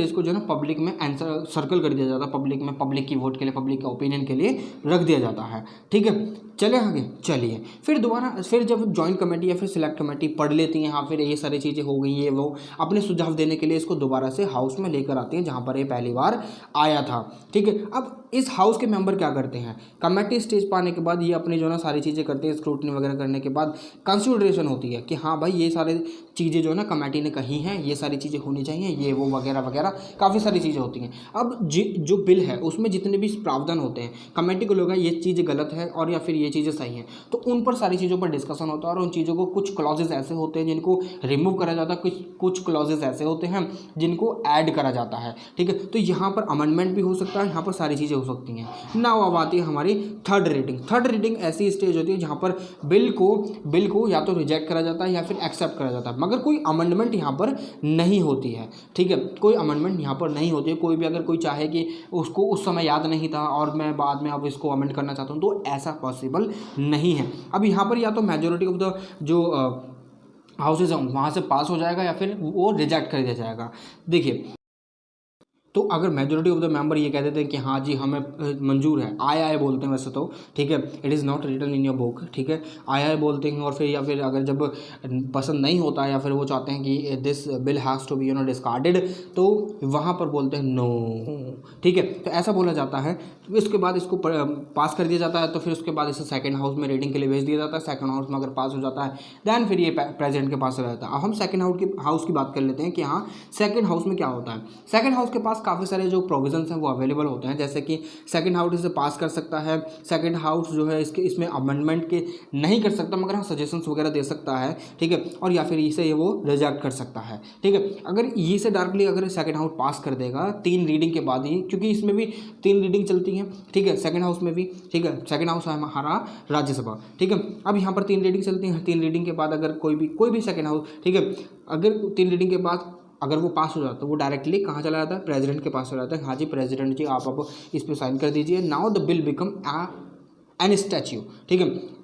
इसको जो है ना पब्लिक में आंसर सर्कल कर दिया जाता है, पब्लिक में, पब्लिक की वोट के लिए, पब्लिक के ओपिनियन के लिए रख दिया जाता है। ठीक है, चले आगे चलिए। फिर जब जॉइंट कमेटी या फिर सिलेक्ट कमेटी पढ़ लेती हैं, हाँ फिर ये सारी चीज़ें हो गई, ये वो अपने सुझाव देने के लिए इसको दोबारा से हाउस में लेकर आती हैं जहाँ पर ये पहली बार आया था। ठीक है, अब इस हाउस के मेंबर क्या करते हैं, कमेटी स्टेज पर आने के बाद ये अपनी जो ना सारी चीज़ें करते हैं, स्क्रूटनी वगैरह करने के बाद कंसिडरेशन होती है कि हाँ भाई ये सारी चीज़ें जो है ना कमेटी ने कही हैं, ये सारी चीज़ें होनी चाहिए, ये वो वगैरह वगैरह काफ़ी सारी चीज़ें होती हैं। अब जो बिल है उसमें जितने भी प्रावधान होते हैं कमेटी को लोग ये चीज़ें गलत है और या फिर ये चीज़ें सही हैं, तो उन पर सारी चीज़ों पर डिस्कशन होता है, और उन चीज़ों को कुछ क्लॉजेज ऐसे होते हैं जिनको रिमूव करा जाता है, कुछ क्लॉजेज ऐसे होते हैं जिनको ऐड करा जाता है। ठीक है, तो यहाँ पर अमेंडमेंट भी हो सकता है, यहाँ पर सारी चीज़ें हो सकती हैं। नाउ अब आती है हमारी थर्ड रीडिंग। थर्ड रीडिंग ऐसी स्टेज होती है जहाँ पर बिल को या तो रिजेक्ट करा जाता है या फिर एक्सेप्ट करा जाता है, मगर कोई अमेंडमेंट यहाँ पर नहीं होती है। ठीक है, कोई अमेंडमेंट यहाँ पर नहीं होती है। कोई भी अगर कोई चाहे कि उसको उस समय याद नहीं था और मैं बाद में अब इसको अमेंड करना चाहता हूँ, तो ऐसा पॉसिबल नहीं है। अब यहाँ पर या तो मेजोरिटी ऑफ द जो हाउसेज हैं वहाँ से पास हो जाएगा या फिर वो रिजेक्ट कर दिया जाएगा। देखिए, तो अगर मेजोरिटी ऑफ द मेंबर ये कह देते हैं कि हाँ जी हमें मंजूर है, आय बोलते हैं वैसे तो, ठीक है, it is not written in your book. ठीक है, आय बोलते हैं, और फिर या फिर अगर जब पसंद नहीं होता है या फिर वो चाहते हैं कि this bill has to be discarded, तो वहाँ पर बोलते हैं नो। ठीक है, तो ऐसा बोला जाता है। इसके बाद इसको पास कर दिया जाता है, तो फिर उसके बाद इसे सेकंड हाउस में रीडिंग के लिए भेज दिया जाता है। सेकंड हाउस में अगर पास हो जाता है देन फिर ये प्रेसिडेंट के पास रहता है। अब हम सेकंड हाउस की बात कर लेते हैं कि हाँ सेकंड हाउस में क्या होता है। सेकंड हाउस के पास काफ़ी सारे जो प्रोविजंस हैं वो अवेलेबल होते हैं, जैसे कि सेकंड हाउस इसे पास कर सकता है। सेकंड हाउस जो है इसमें अमेंडमेंट के नहीं कर सकता, मगर हाँ सजेशंस वगैरह दे सकता है। ठीक है, और या फिर इसे वो रिजेक्ट कर सकता है। ठीक है, अगर ये से डायरेक्टली अगर सेकंड हाउस पास कर देगा 3 रीडिंग के बाद ही, क्योंकि इसमें भी 3 रीडिंग चलती हैं। ठीक है, सेकंड हाउस में भी। ठीक है, सेकंड हाउस है हमारा राज्यसभा। ठीक है, अब यहाँ पर 3 रीडिंग चलती हैं। 3 रीडिंग के बाद अगर कोई भी सेकंड हाउस, ठीक है, अगर 3 रीडिंग के बाद अगर वो पास हो जाता है तो वो डायरेक्टली कहाँ चला जाता है, प्रेसिडेंट के पास चला जाता है। हाँ जी प्रेसिडेंट जी आप अब इस पर साइन कर दीजिए। Now the bill become an statue. ठीक है,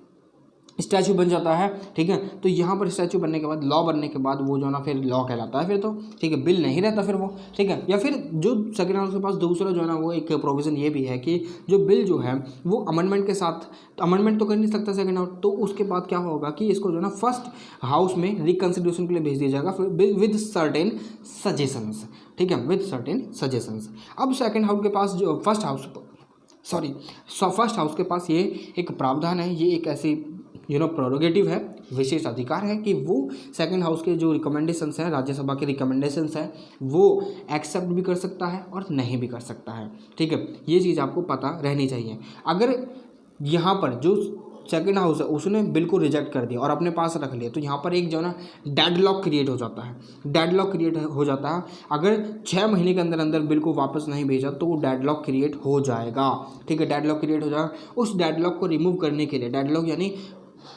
स्टैचू बन जाता है। ठीक है, तो यहाँ पर स्टैचू बनने के बाद, लॉ बनने के बाद वो जो ना फिर लॉ कहलाता है फिर तो। ठीक है, बिल नहीं रहता फिर वो। ठीक है, या फिर जो सेकंड हाउस के पास दूसरा जो है ना वो एक प्रोविज़न ये भी है कि जो बिल जो है वो अमेंडमेंट के साथ, अमेंडमेंट तो कर नहीं सकता सेकंड हाउस, तो उसके बाद क्या होगा कि इसको जो है ना फर्स्ट हाउस में रिकन्सिडरेशन के लिए भेज दिया जाएगा विद सर्टेन सजेशंस। ठीक है, विद सर्टेन सजेशंस। अब सेकंड हाउस के पास जो फर्स्ट हाउस के पास ये एक प्रावधान है, ये एक ऐसी प्रोरोगेटिव है, विशेष अधिकार है कि वो सेकंड हाउस के जो रिकमेंडेशंस हैं, राज्यसभा के रिकमेंडेशंस हैं, वो एक्सेप्ट भी कर सकता है और नहीं भी कर सकता है। ठीक है, ये चीज़ आपको पता रहनी चाहिए। अगर यहाँ पर जो सेकंड हाउस है उसने बिल को रिजेक्ट कर दिया और अपने पास रख लिया, तो यहाँ पर एक जो है ना डेडलॉक क्रिएट हो जाता है। डेडलॉक क्रिएट हो जाता है, अगर 6 महीने के अंदर अंदर बिल को वापस नहीं भेजा तो वो डेडलॉक क्रिएट हो जाएगा। ठीक है, डेडलॉक क्रिएट हो जाएगा। उस डेडलॉक को रिमूव करने के लिए, डेडलॉक यानी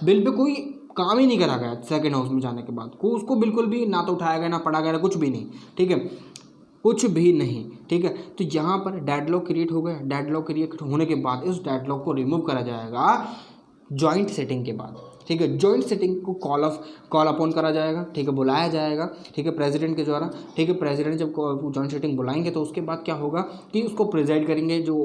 बिल पे कोई काम ही नहीं करा गया सेकंड हाउस में जाने के बाद, को उसको बिल्कुल भी ना तो उठाया गया ना पढ़ा गया ना कुछ भी नहीं। ठीक है, कुछ भी नहीं। ठीक है, तो यहाँ पर डेडलॉक क्रिएट हो गया। डेडलॉक क्रिएट होने के बाद इस डेडलॉक को रिमूव करा जाएगा जॉइंट सेटिंग के बाद। ठीक है, जॉइंट सेटिंग को कॉल अपॉन करा जाएगा। ठीक है, बुलाया जाएगा। ठीक है, प्रेसिडेंट के द्वारा। ठीक है, प्रेसिडेंट जब जॉइंट सेटिंग बुलाएंगे तो उसके बाद क्या होगा कि उसको प्रिजाइड करेंगे जो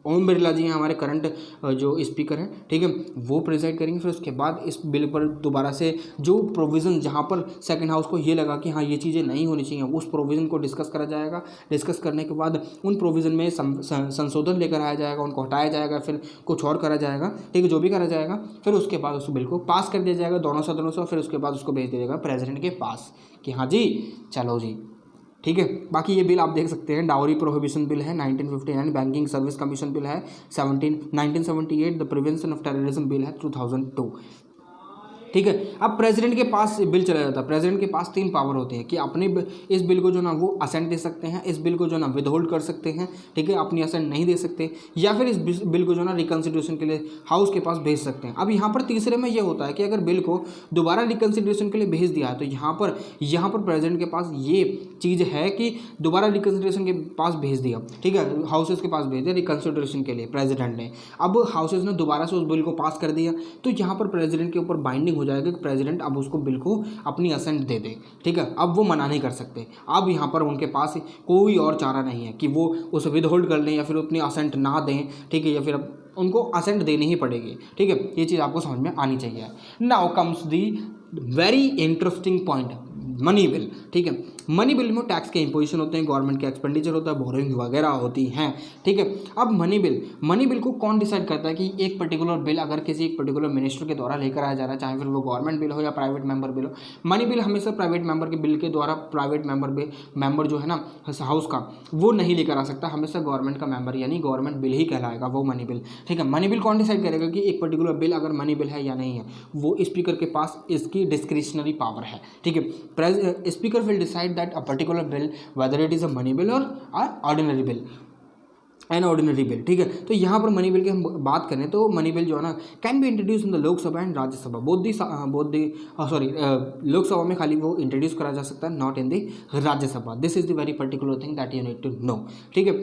ओम बिरला जी हैं, हमारे करंट जो स्पीकर हैं। ठीक है, वो प्रिजाइड करेंगे। फिर उसके बाद इस बिल पर दोबारा से जो प्रोविज़न जहाँ पर सेकंड हाउस को ये लगा कि हाँ ये चीज़ें नहीं होनी चाहिए, उस प्रोविज़न को डिस्कस करा जाएगा। डिस्कस करने के बाद उन प्रोविज़न में संशोधन लेकर आया जाएगा, उनको हटाया जाएगा, फिर कुछ और करा जाएगा। ठीक है, जो भी करा जाएगा फिर उसके बाद उस बिल को पास कर दिया जाएगा दोनों सदनों से, फिर उसके बाद उसको भेज दिया जाएगा प्रेसिडेंट के पास कि हाँ जी चलो जी। ठीक है, बाकी ये बिल आप देख सकते हैं। डाउरी प्रोहिबिशन बिल है 1959, बैंकिंग सर्विस कमीशन बिल है 1978, the prevention of terrorism bill है 2002। ठीक है, अब प्रेसिडेंट के पास बिल चला जाता है। प्रेसिडेंट के पास 3 पावर होते हैं कि अपने इस बिल को जो ना वो असेंट दे सकते हैं, इस बिल को जो ना विदहोल्ड कर सकते हैं। ठीक है, अपनी असेंट नहीं दे सकते, या फिर इस बिल को जो ना रिकन्सिडरेशन के लिए हाउस के पास भेज सकते हैं। अब यहाँ पर तीसरे में ये होता है कि अगर बिल को दोबारा रिकन्सिडरेशन के लिए भेज दिया है तो यहाँ पर प्रेसिडेंट के पास ये चीज़ है कि दोबारा रिकन्सिडरेशन के पास भेज दिया। ठीक है, हाउसेज के पास भेज दिया रिकन्सिडरेशन के लिए प्रेसिडेंट ने। अब हाउसेज ने दोबारा से उस बिल को पास कर दिया, तो यहाँ पर प्रेसिडेंट के ऊपर बाइंडिंग हो जाएगा कि प्रेसिडेंट अब उसको बिल को अपनी असेंट दे दे। ठीक है, अब वो मना नहीं कर सकते। अब यहाँ पर उनके पास कोई और चारा नहीं है कि वो उसे विदहोल्ड कर लें या फिर अपनी असेंट ना दें। ठीक है, या फिर अब उनको असेंट देनी ही पड़ेगी। ठीक है, ये चीज़ आपको समझ में आनी चाहिए। Now comes the very interesting point, money bill. ठीक है, मनी बिल में टैक्स के इम्पोजिशन होते हैं, गवर्नमेंट का एक्सपेंडिचर होता है, बोरिंग वगैरह होती हैं। ठीक है, अब मनी बिल को कौन डिसाइड करता है कि एक पर्टिकुलर बिल अगर किसी एक पर्टिकुलर मिनिस्टर के द्वारा लेकर आया जा रहा है, चाहे फिर वो गवर्नमेंट बिल हो या प्राइवेट मेंबर बिल हो। मनी बिल हमेशा प्राइवेट मेंबर के बिल के द्वारा प्राइवेट मेंबर जो है ना हाउस का, वो नहीं लेकर आ सकता। हमेशा गवर्नमेंट का मेंबर यानी गवर्नमेंट बिल ही कहलाएगा वो मनी बिल। ठीक है, मनी बिल कौन डिसाइड करेगा कि एक पर्टिकुलर बिल अगर मनी बिल है या नहीं है, वो स्पीकर के पास इसकी डिस्क्रिशनरी पावर है। ठीक है, speaker will decide that a particular bill whether it is a money bill or ordinary bill, an ordinary bill. ठीक है, तो यहाँ पर मनी बिल की हम बात करें तो मनी बिल जो है ना can be introduce in the Lok Sabha and Rajya Sabha, Lok Sabha में खाली वो इंट्रोड्यूस करा जा सकता है, not in the Rajya Sabha. This is the very particular thing that you need to know. ठीक है,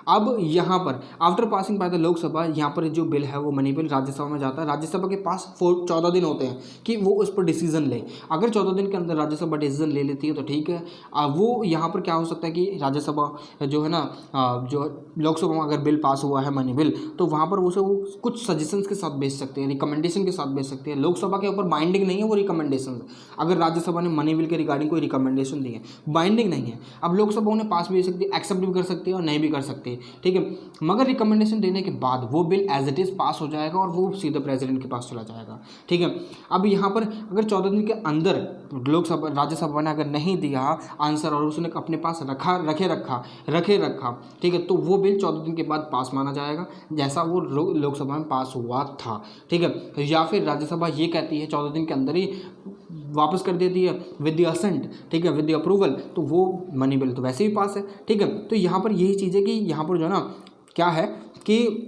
अब यहाँ पर after passing by the Lok Sabha, यहाँ पर जो बिल है वो मनी बिल राज्यसभा में जाता है। राज्यसभा के पास 14 दिन होते हैं कि वो उस पर डिसीजन ले। अगर 14 दिन के अंदर राज्यसभा डिसीजन ले लेती है तो ठीक है। वो यहाँ पर क्या हो सकता है कि राज्यसभा जो है ना जो लोकसभा अगर बिल पास हुआ है मनी बिल, तो वहाँ पर वो कुछ सजेशंस के साथ भेज सकते हैं, रिकमेंडेशन के साथ भेज सकते हैं। लोकसभा के ऊपर बाइंडिंग नहीं है वो रिकमेंडेशन। अगर राज्यसभा ने मनी बिल के रिगार्डिंग कोई रिकमेंडेशन दी है, बाइंडिंग नहीं है। अब लोकसभा उन्हें पास भी कर सकती है, एक्सेप्ट भी कर सकती है और नहीं भी कर सकती है। ठीक है, मगर रिकमेंडेशन देने के बाद वो बिल एज इट इज़ पास हो जाएगा और वो सीधे प्रेसिडेंट के पास चला जाएगा। ठीक है, अब यहाँ पर अगर 14 दिन के अंदर राज्यसभा ने अगर नहीं दिया आंसर और उसने अपने पास रखे रखा, ठीक है, तो वो बिल 14 दिन के बाद पास माना जाएगा जैसा वो लोकसभा में पास हुआ था। ठीक है, या फिर राज्यसभा ये कहती है 14 दिन के अंदर ही वापस कर देती है विद द असेंट, ठीक है, विद द अप्रूवल, तो वो मनी बिल तो वैसे ही पास है। ठीक है, तो यहाँ पर यही चीज़ है कि यहाँ पर जो है ना क्या है कि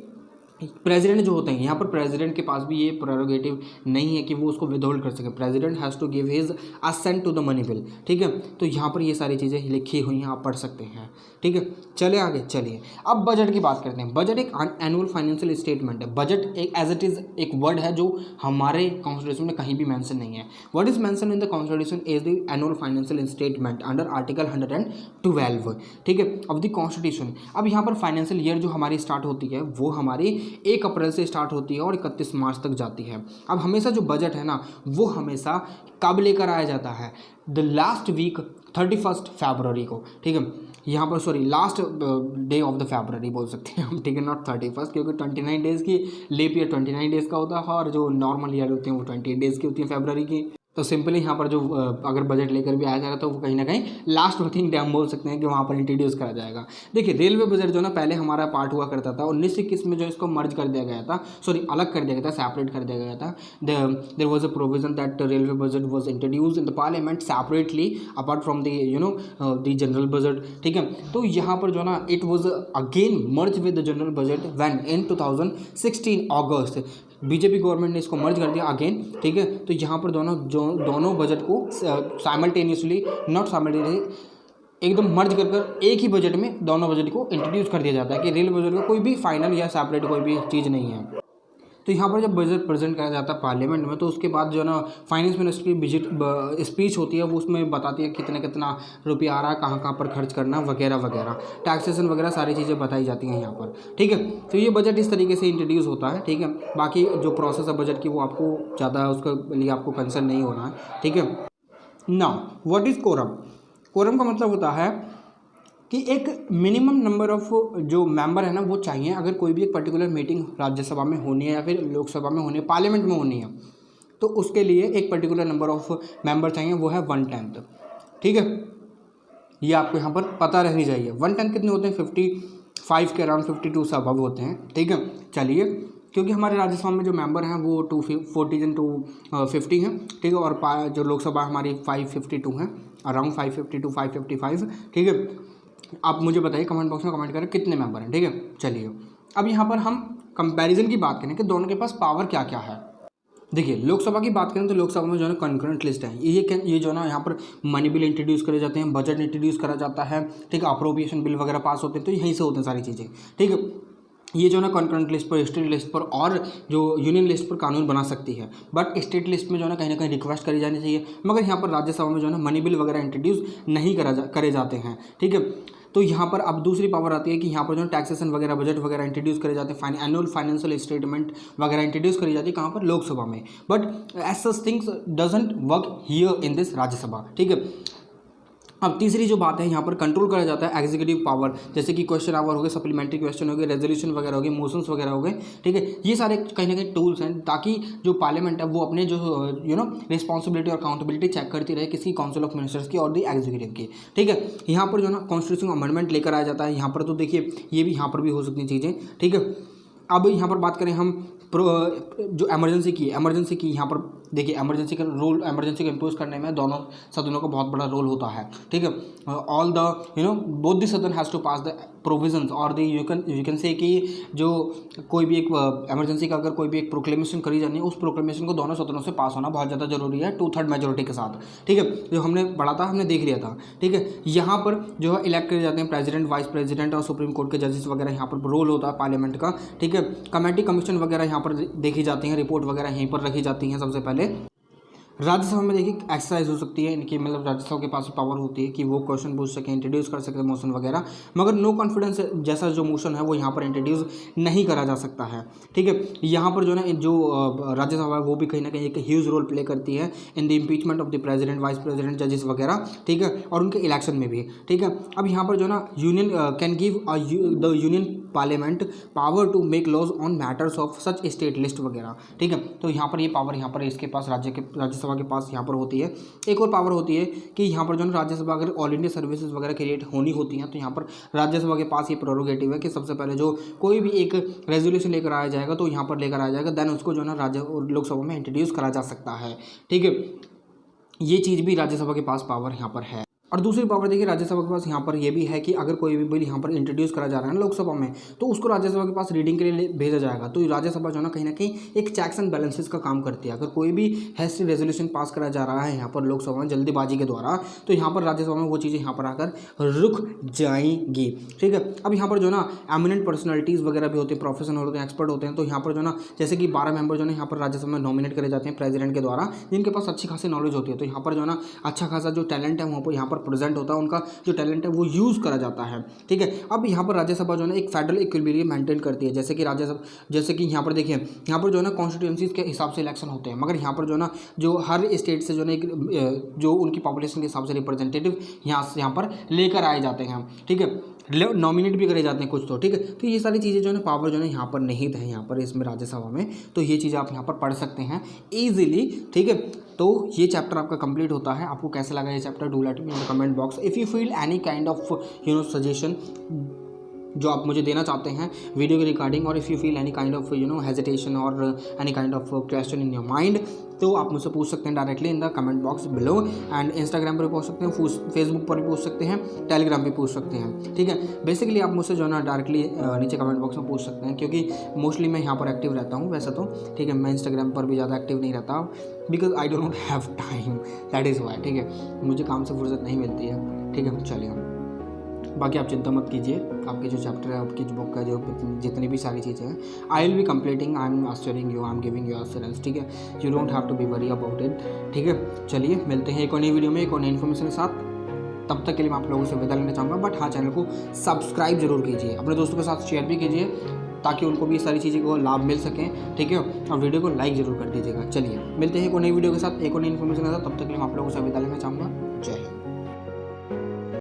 प्रेसिडेंट जो होते हैं, यहाँ पर प्रेसिडेंट के पास भी ये प्रेरोगेटिव नहीं है कि वो उसको विदहोल्ड कर सके। President has to give his assent to the money bill. ठीक है, तो यहाँ पर ये सारी चीज़ें लिखी हुई हैं, आप पढ़ सकते हैं। ठीक है, चले आगे चलिए। अब बजट की बात करते हैं। बजट एक एनुअल फाइनेंशियल स्टेटमेंट है। बजट एक एज इट इज़ एक वर्ड है जो हमारे कॉन्स्टिट्यूशन में कहीं भी मेंशन नहीं है। What is mention in the constitution is the annual financial statement under article 112, ठीक है, ऑफ द कॉन्स्टिट्यूशन। अब यहाँ पर फाइनेंशियल ईयर जो हमारी स्टार्ट होती है वो हमारी 1 अप्रैल से स्टार्ट होती है और 31 मार्च तक जाती है। अब हमेशा जो बजट है ना वो हमेशा कब लेकर आया जाता है, द लास्ट वीक 31 फरवरी को। ठीक है, यहाँ पर sorry last day of the फरवरी बोल सकते हैं हम। ठीक है, नॉट 31, क्योंकि 29 डेज़ की लीप ईयर 29 डेज़ का होता है और जो नॉर्मल ईयर होते हैं वो 28 डेज़ की होती है फरवरी की। तो सिंपली यहाँ पर जो अगर बजट लेकर भी आया जा रहा है तो वो कहीं ना कहीं लास्ट वर्किंग डे हम बोल सकते हैं कि वहाँ पर इंट्रोड्यूस करा जाएगा। देखिए रेलवे बजट जो ना पहले हमारा पार्ट हुआ करता था, 1921 में जो इसको मर्ज कर दिया गया था, सॉरी अलग कर दिया गया था, सेपरेट कर दिया गया था। There was a provision that railway budget was introduce in the parliament separately apart from the the general budget, ठीक है। तो यहाँ पर जो ना it was again merge with the general budget when in 2016 अगस्त बीजेपी गवर्नमेंट ने इसको मर्ज कर दिया अगेन, ठीक है। तो यहाँ पर दोनों बजट को साइमल्टेनियसली, नॉट साइमल्टेनियसली, एकदम मर्ज कर कर एक ही बजट में दोनों बजट को इंट्रोड्यूस कर दिया जाता है कि रेल बजट का कोई भी फाइनल या सेपरेट कोई भी चीज़ नहीं है। तो यहाँ पर जब बजट प्रेजेंट करा जाता है पार्लियामेंट में, तो उसके बाद जो ना फाइनेंस मिनिस्टर की विजिट स्पीच होती है, वो उसमें बताती है कितना कितना रुपया आ रहा है, कहाँ कहाँ पर खर्च करना वगैरह वगैरह, टैक्सेशन वगैरह सारी चीज़ें बताई जाती हैं यहाँ पर, ठीक है। तो ये बजट इस तरीके से इंट्रोड्यूस होता है, ठीक है। बाकी जो प्रोसेस है बजट की वो आपको ज़्यादा उसके लिए आपको कंसर्न नहीं होना है, ठीक है। Now what is quorum? Quorum का मतलब होता है कि एक मिनिमम नंबर ऑफ जो मेंबर है ना वो चाहिए। अगर कोई भी एक पर्टिकुलर मीटिंग राज्यसभा में होनी है या फिर लोकसभा में होनी है, पार्लियामेंट में होनी है, तो उसके लिए एक पर्टिकुलर नंबर ऑफ मेंबर चाहिए, वो है 1/10, ठीक है। ये आपको यहाँ पर पता रहनी चाहिए। 1/10 कितने होते हैं? 55 के अराउंड, 52 से अबव होते हैं, ठीक है। चलिए, क्योंकि हमारे राज्यसभा में जो मेंबर हैं वो 240 to 50 हैं, ठीक है। और जो लोकसभा हमारी 552 हैं, अराउंड 550 to 555, ठीक है। आप मुझे बताइए कमेंट बॉक्स में कमेंट करें कितने मेंबर हैं, ठीक है। चलिए, अब यहाँ पर हम कंपैरिजन की बात करें कि दोनों के पास पावर क्या क्या है। देखिए, लोकसभा की बात करें तो लोकसभा में जो है ना कंकरेंट लिस्ट है, ये जो ना यहाँ पर मनी बिल इंट्रोड्यूस करे जाते हैं, बजट इंट्रोड्यूस करा जाता है, ठीक है। अप्रोप्रिएशन बिल वगैरह पास होते हैं, तो यहीं से होते हैं सारी चीज़ें, ठीक है। ये जो ना कंकरेंट लिस्ट पर, स्टेट लिस्ट पर और जो यूनियन लिस्ट पर कानून बना सकती है, बट स्टेट लिस्ट में जो है ना कहीं रिक्वेस्ट करी जानी चाहिए। मगर यहाँ पर राज्यसभा में जो है ना मनी बिल वगैरह इंट्रोड्यूस नहीं करे जाते हैं, ठीक है। तो यहाँ पर अब दूसरी पावर आती है कि यहाँ पर जो टैक्सेशन वगैरह, बजट वगैरह इंट्रोड्यूस करे जाते हैं, एनुअल फाइनेंशियल स्टेटमेंट वगैरह इंट्रोड्यूस करी जाती है, कहाँ पर? लोकसभा में। But as such things doesn't work here in this Rajya Sabha, ठीक है। अब तीसरी जो बात है, यहाँ पर कंट्रोल करा जाता है एग्जीक्यूटिव पावर, जैसे कि क्वेश्चन आवर हो गए, सप्लीमेंट्री क्वेश्चन हो गए, रेजोल्यूशन वगैरह हो गए, मोशंस वगैरह हो गए, ठीक है। ये सारे कहीं ना कहीं टूल्स हैं ताकि जो पार्लियामेंट है वो अपने जो रिस्पॉन्सिबिलिटी और अकाउंटेबिलिटी चेक करती रहे, किसी काउंसिल ऑफ मिनिस्टर्स की और दी एग्जीक्यूटिव की, ठीक है। यहाँ पर जो ना कॉन्स्टिट्यूशन अमेंडमेंट लेकर आया जाता है यहाँ पर, तो देखिए ये भी यहाँ पर भी हो सकती हैं चीज़ें, ठीक है। अब यहाँ पर बात करें हम जो इमरजेंसी की यहाँ पर देखिए, इमरजेंसी का इम्पोज करने में दोनों सदनों का बहुत बड़ा रोल होता है, ठीक है। ऑल द बोथ द सदन has to pass the provisions और द यू कैन से कि जो कोई भी एक इमरजेंसी का अगर कोई भी एक प्रोक्लेमेशन करी जानी है, उस प्रोक्लेमेशन को दोनों सदनों से पास होना बहुत ज़्यादा जरूरी है, 2/3 मेजोरिटी के साथ, ठीक है। जो हमने पढ़ा था, हमने देख लिया था, ठीक है। यहाँ पर जो है इलेक्ट करे जाते हैं प्रेसिडेंट, वाइस प्रेसिडेंट और सुप्रीम कोर्ट के जजेस वगैरह, यहाँ पर रोल होता है पार्लियामेंट का, ठीक है। कमेटी कमीशन वगैरह यहाँ पर देखी जाती हैं, रिपोर्ट वगैरह यहीं पर रखी जाती हैं। सबसे पहले राज्यसभा में देखिए एक्सरसाइज हो सकती है इनकी, मतलब राज्यसभा के पास पावर होती है कि वो क्वेश्चन पूछ सकें, इंट्रोड्यूस कर सकते हैं मोशन वगैरह, मगर नो कॉन्फिडेंस जैसा जो मोशन है वो यहाँ पर इंट्रोड्यूस नहीं करा जा सकता है, ठीक है। यहाँ पर जो ना जो राज्यसभा है वो भी कहीं ना कहीं एक ह्यूज रोल प्ले करती है in the impeachment of the president, vice president, जजेस वगैरह, ठीक है, और उनके इलेक्शन में भी, ठीक है। अब यहाँ पर जो ना union can give the union parliament power to make laws on matters of such state list वगैरह, ठीक है। तो यहाँ पर ये पावर यहाँ पर इसके पास राज्यसभा के पास यहाँ पर होती है। एक और पावर होती है कि यहाँ पर जो ना राज्यसभा अगर ऑल इंडिया सर्विसेज वगैरह क्रिएट होनी होती हैं, तो यहाँ पर राज्यसभा के पास ये प्रोरोगेटिव है कि सबसे पहले जो कोई भी एक रेजोल्यूशन लेकर आया जाएगा तो यहाँ पर लेकर आया जाएगा, देन उसको जो ना लोकसभा में इंट्रोड्यूस करा जा सकता है, ठीक है। ये चीज़ भी राज्यसभा के पास पावर यहाँ पर है। और दूसरी पावर देखिए राज्यसभा के पास यहाँ पर ये भी है कि अगर कोई भी बिल यहाँ पर इंट्रोड्यूस करा जा रहा है ना लोकसभा में, तो उसको राज्यसभा के पास रीडिंग के लिए भेजा जाएगा। तो राज्यसभा जो है ना कहीं एक चेक्स एंड बैलेंसेस का काम करती है। अगर कोई भी हैस्टी रेजोल्यूशन पास करा जा रहा है यहाँ पर लोकसभा में जल्दीबाजी के द्वारा, तो यहाँ पर राज्यसभा में वो चीज़ें यहाँ पर आकर रुक जाएंगी, ठीक है। अब यहाँ पर जो ना एमिनेंट पर्सनैलिटीज़ वगैरह भी होते हैं, प्रोफेशनल होते हैं, एक्सपर्ट होते हैं, तो यहाँ पर जो ना जैसे कि 12 मेंबर जो है यहाँ पर राज्यसभा में नॉमिनेट करे जाते हैं प्रेसिडेंट के द्वारा, जिनके पास अच्छी खासी नॉलेज होती है। तो यहाँ पर जो ना अच्छा खासा जो टैलेंट है वो यहाँ पर प्रेजेंट होता है, उनका जो टैलेंट है वो यूज़ करा जाता है, ठीक है। अब यहाँ पर राज्यसभा जो है एक फेडरल इक्विलिब्रियम मेंटेन करती है, जैसे कि जैसे कि यहाँ पर देखिए, यहाँ पर जो है ना कॉन्स्टिट्यूंसीज के हिसाब से इलेक्शन होते हैं, मगर यहाँ पर जो है ना जो हर स्टेट से जो है जो उनकी पॉपुलेशन के हिसाब से रिप्रेजेंटेटिव यहाँ पर लेकर आए जाते हैं, ठीक है। नॉमिनेट भी करे जाते हैं कुछ तो, ठीक है। तो ये सारी चीज़ें जो है पावर जो है यहाँ पर निहित है, यहाँ पर इसमें राज्यसभा में, तो ये चीज़ें आप यहाँ पर पढ़ सकते हैं ईजिली, ठीक है। तो ये चैप्टर आपका कंप्लीट होता है। आपको कैसा लगा ये chapter, do let me in the comment box. If you feel any kind of suggestion जो आप मुझे देना चाहते हैं वीडियो के रिगार्डिंग, और if you feel any kind of hesitation और any kind of question in your mind, तो आप मुझसे पूछ सकते हैं directly in the comment box below. And Instagram पर भी पूछ सकते हैं, फेसबुक पर भी पूछ सकते हैं, टेलीग्राम भी पूछ सकते हैं, ठीक है। बेसिकली आप मुझसे जो है ना डायरेक्टली नीचे कमेंट बॉक्स में पूछ सकते हैं, क्योंकि मोस्टली मैं यहाँ पर एक्टिव रहता हूँ वैसे तो, ठीक है। मैं इंस्टाग्राम पर भी ज़्यादा एक्टिव नहीं रहता, because I do not have time, that is why, ठीक है। मुझे काम से फुर्सत नहीं मिलती है, ठीक है। चलिए, बाकी आप चिंता मत कीजिए, आपके जो चैप्टर है, आपकी जो बुक का जो जितनी भी सारी चीज़ें हैं, I will be completing, I am assuring you, I am giving you assurance, ठीक है। You don't have to be worry about it, ठीक है। चलिए, मिलते हैं एक और नई वीडियो में एक और नई इन्फॉर्मेशन के साथ। तब तक के लिए मैं आप लोगों से विदा लेना चाहूँगा, बट हाँ, चैनल को सब्सक्राइब जरूर कीजिए, अपने दोस्तों के साथ शेयर भी कीजिए, ताकि उनको भी ये सारी चीज़ें को लाभ मिल सकें, ठीक है। और वीडियो को लाइक जरूर कर दीजिएगा। चलिए, मिलते हैं एक और नई वीडियो के साथ, एक और नई इन्फॉर्मेशन के साथ। तब तक के लिए मैं आप लोगों से विदा लेना चाहूँगा। जय हिंद।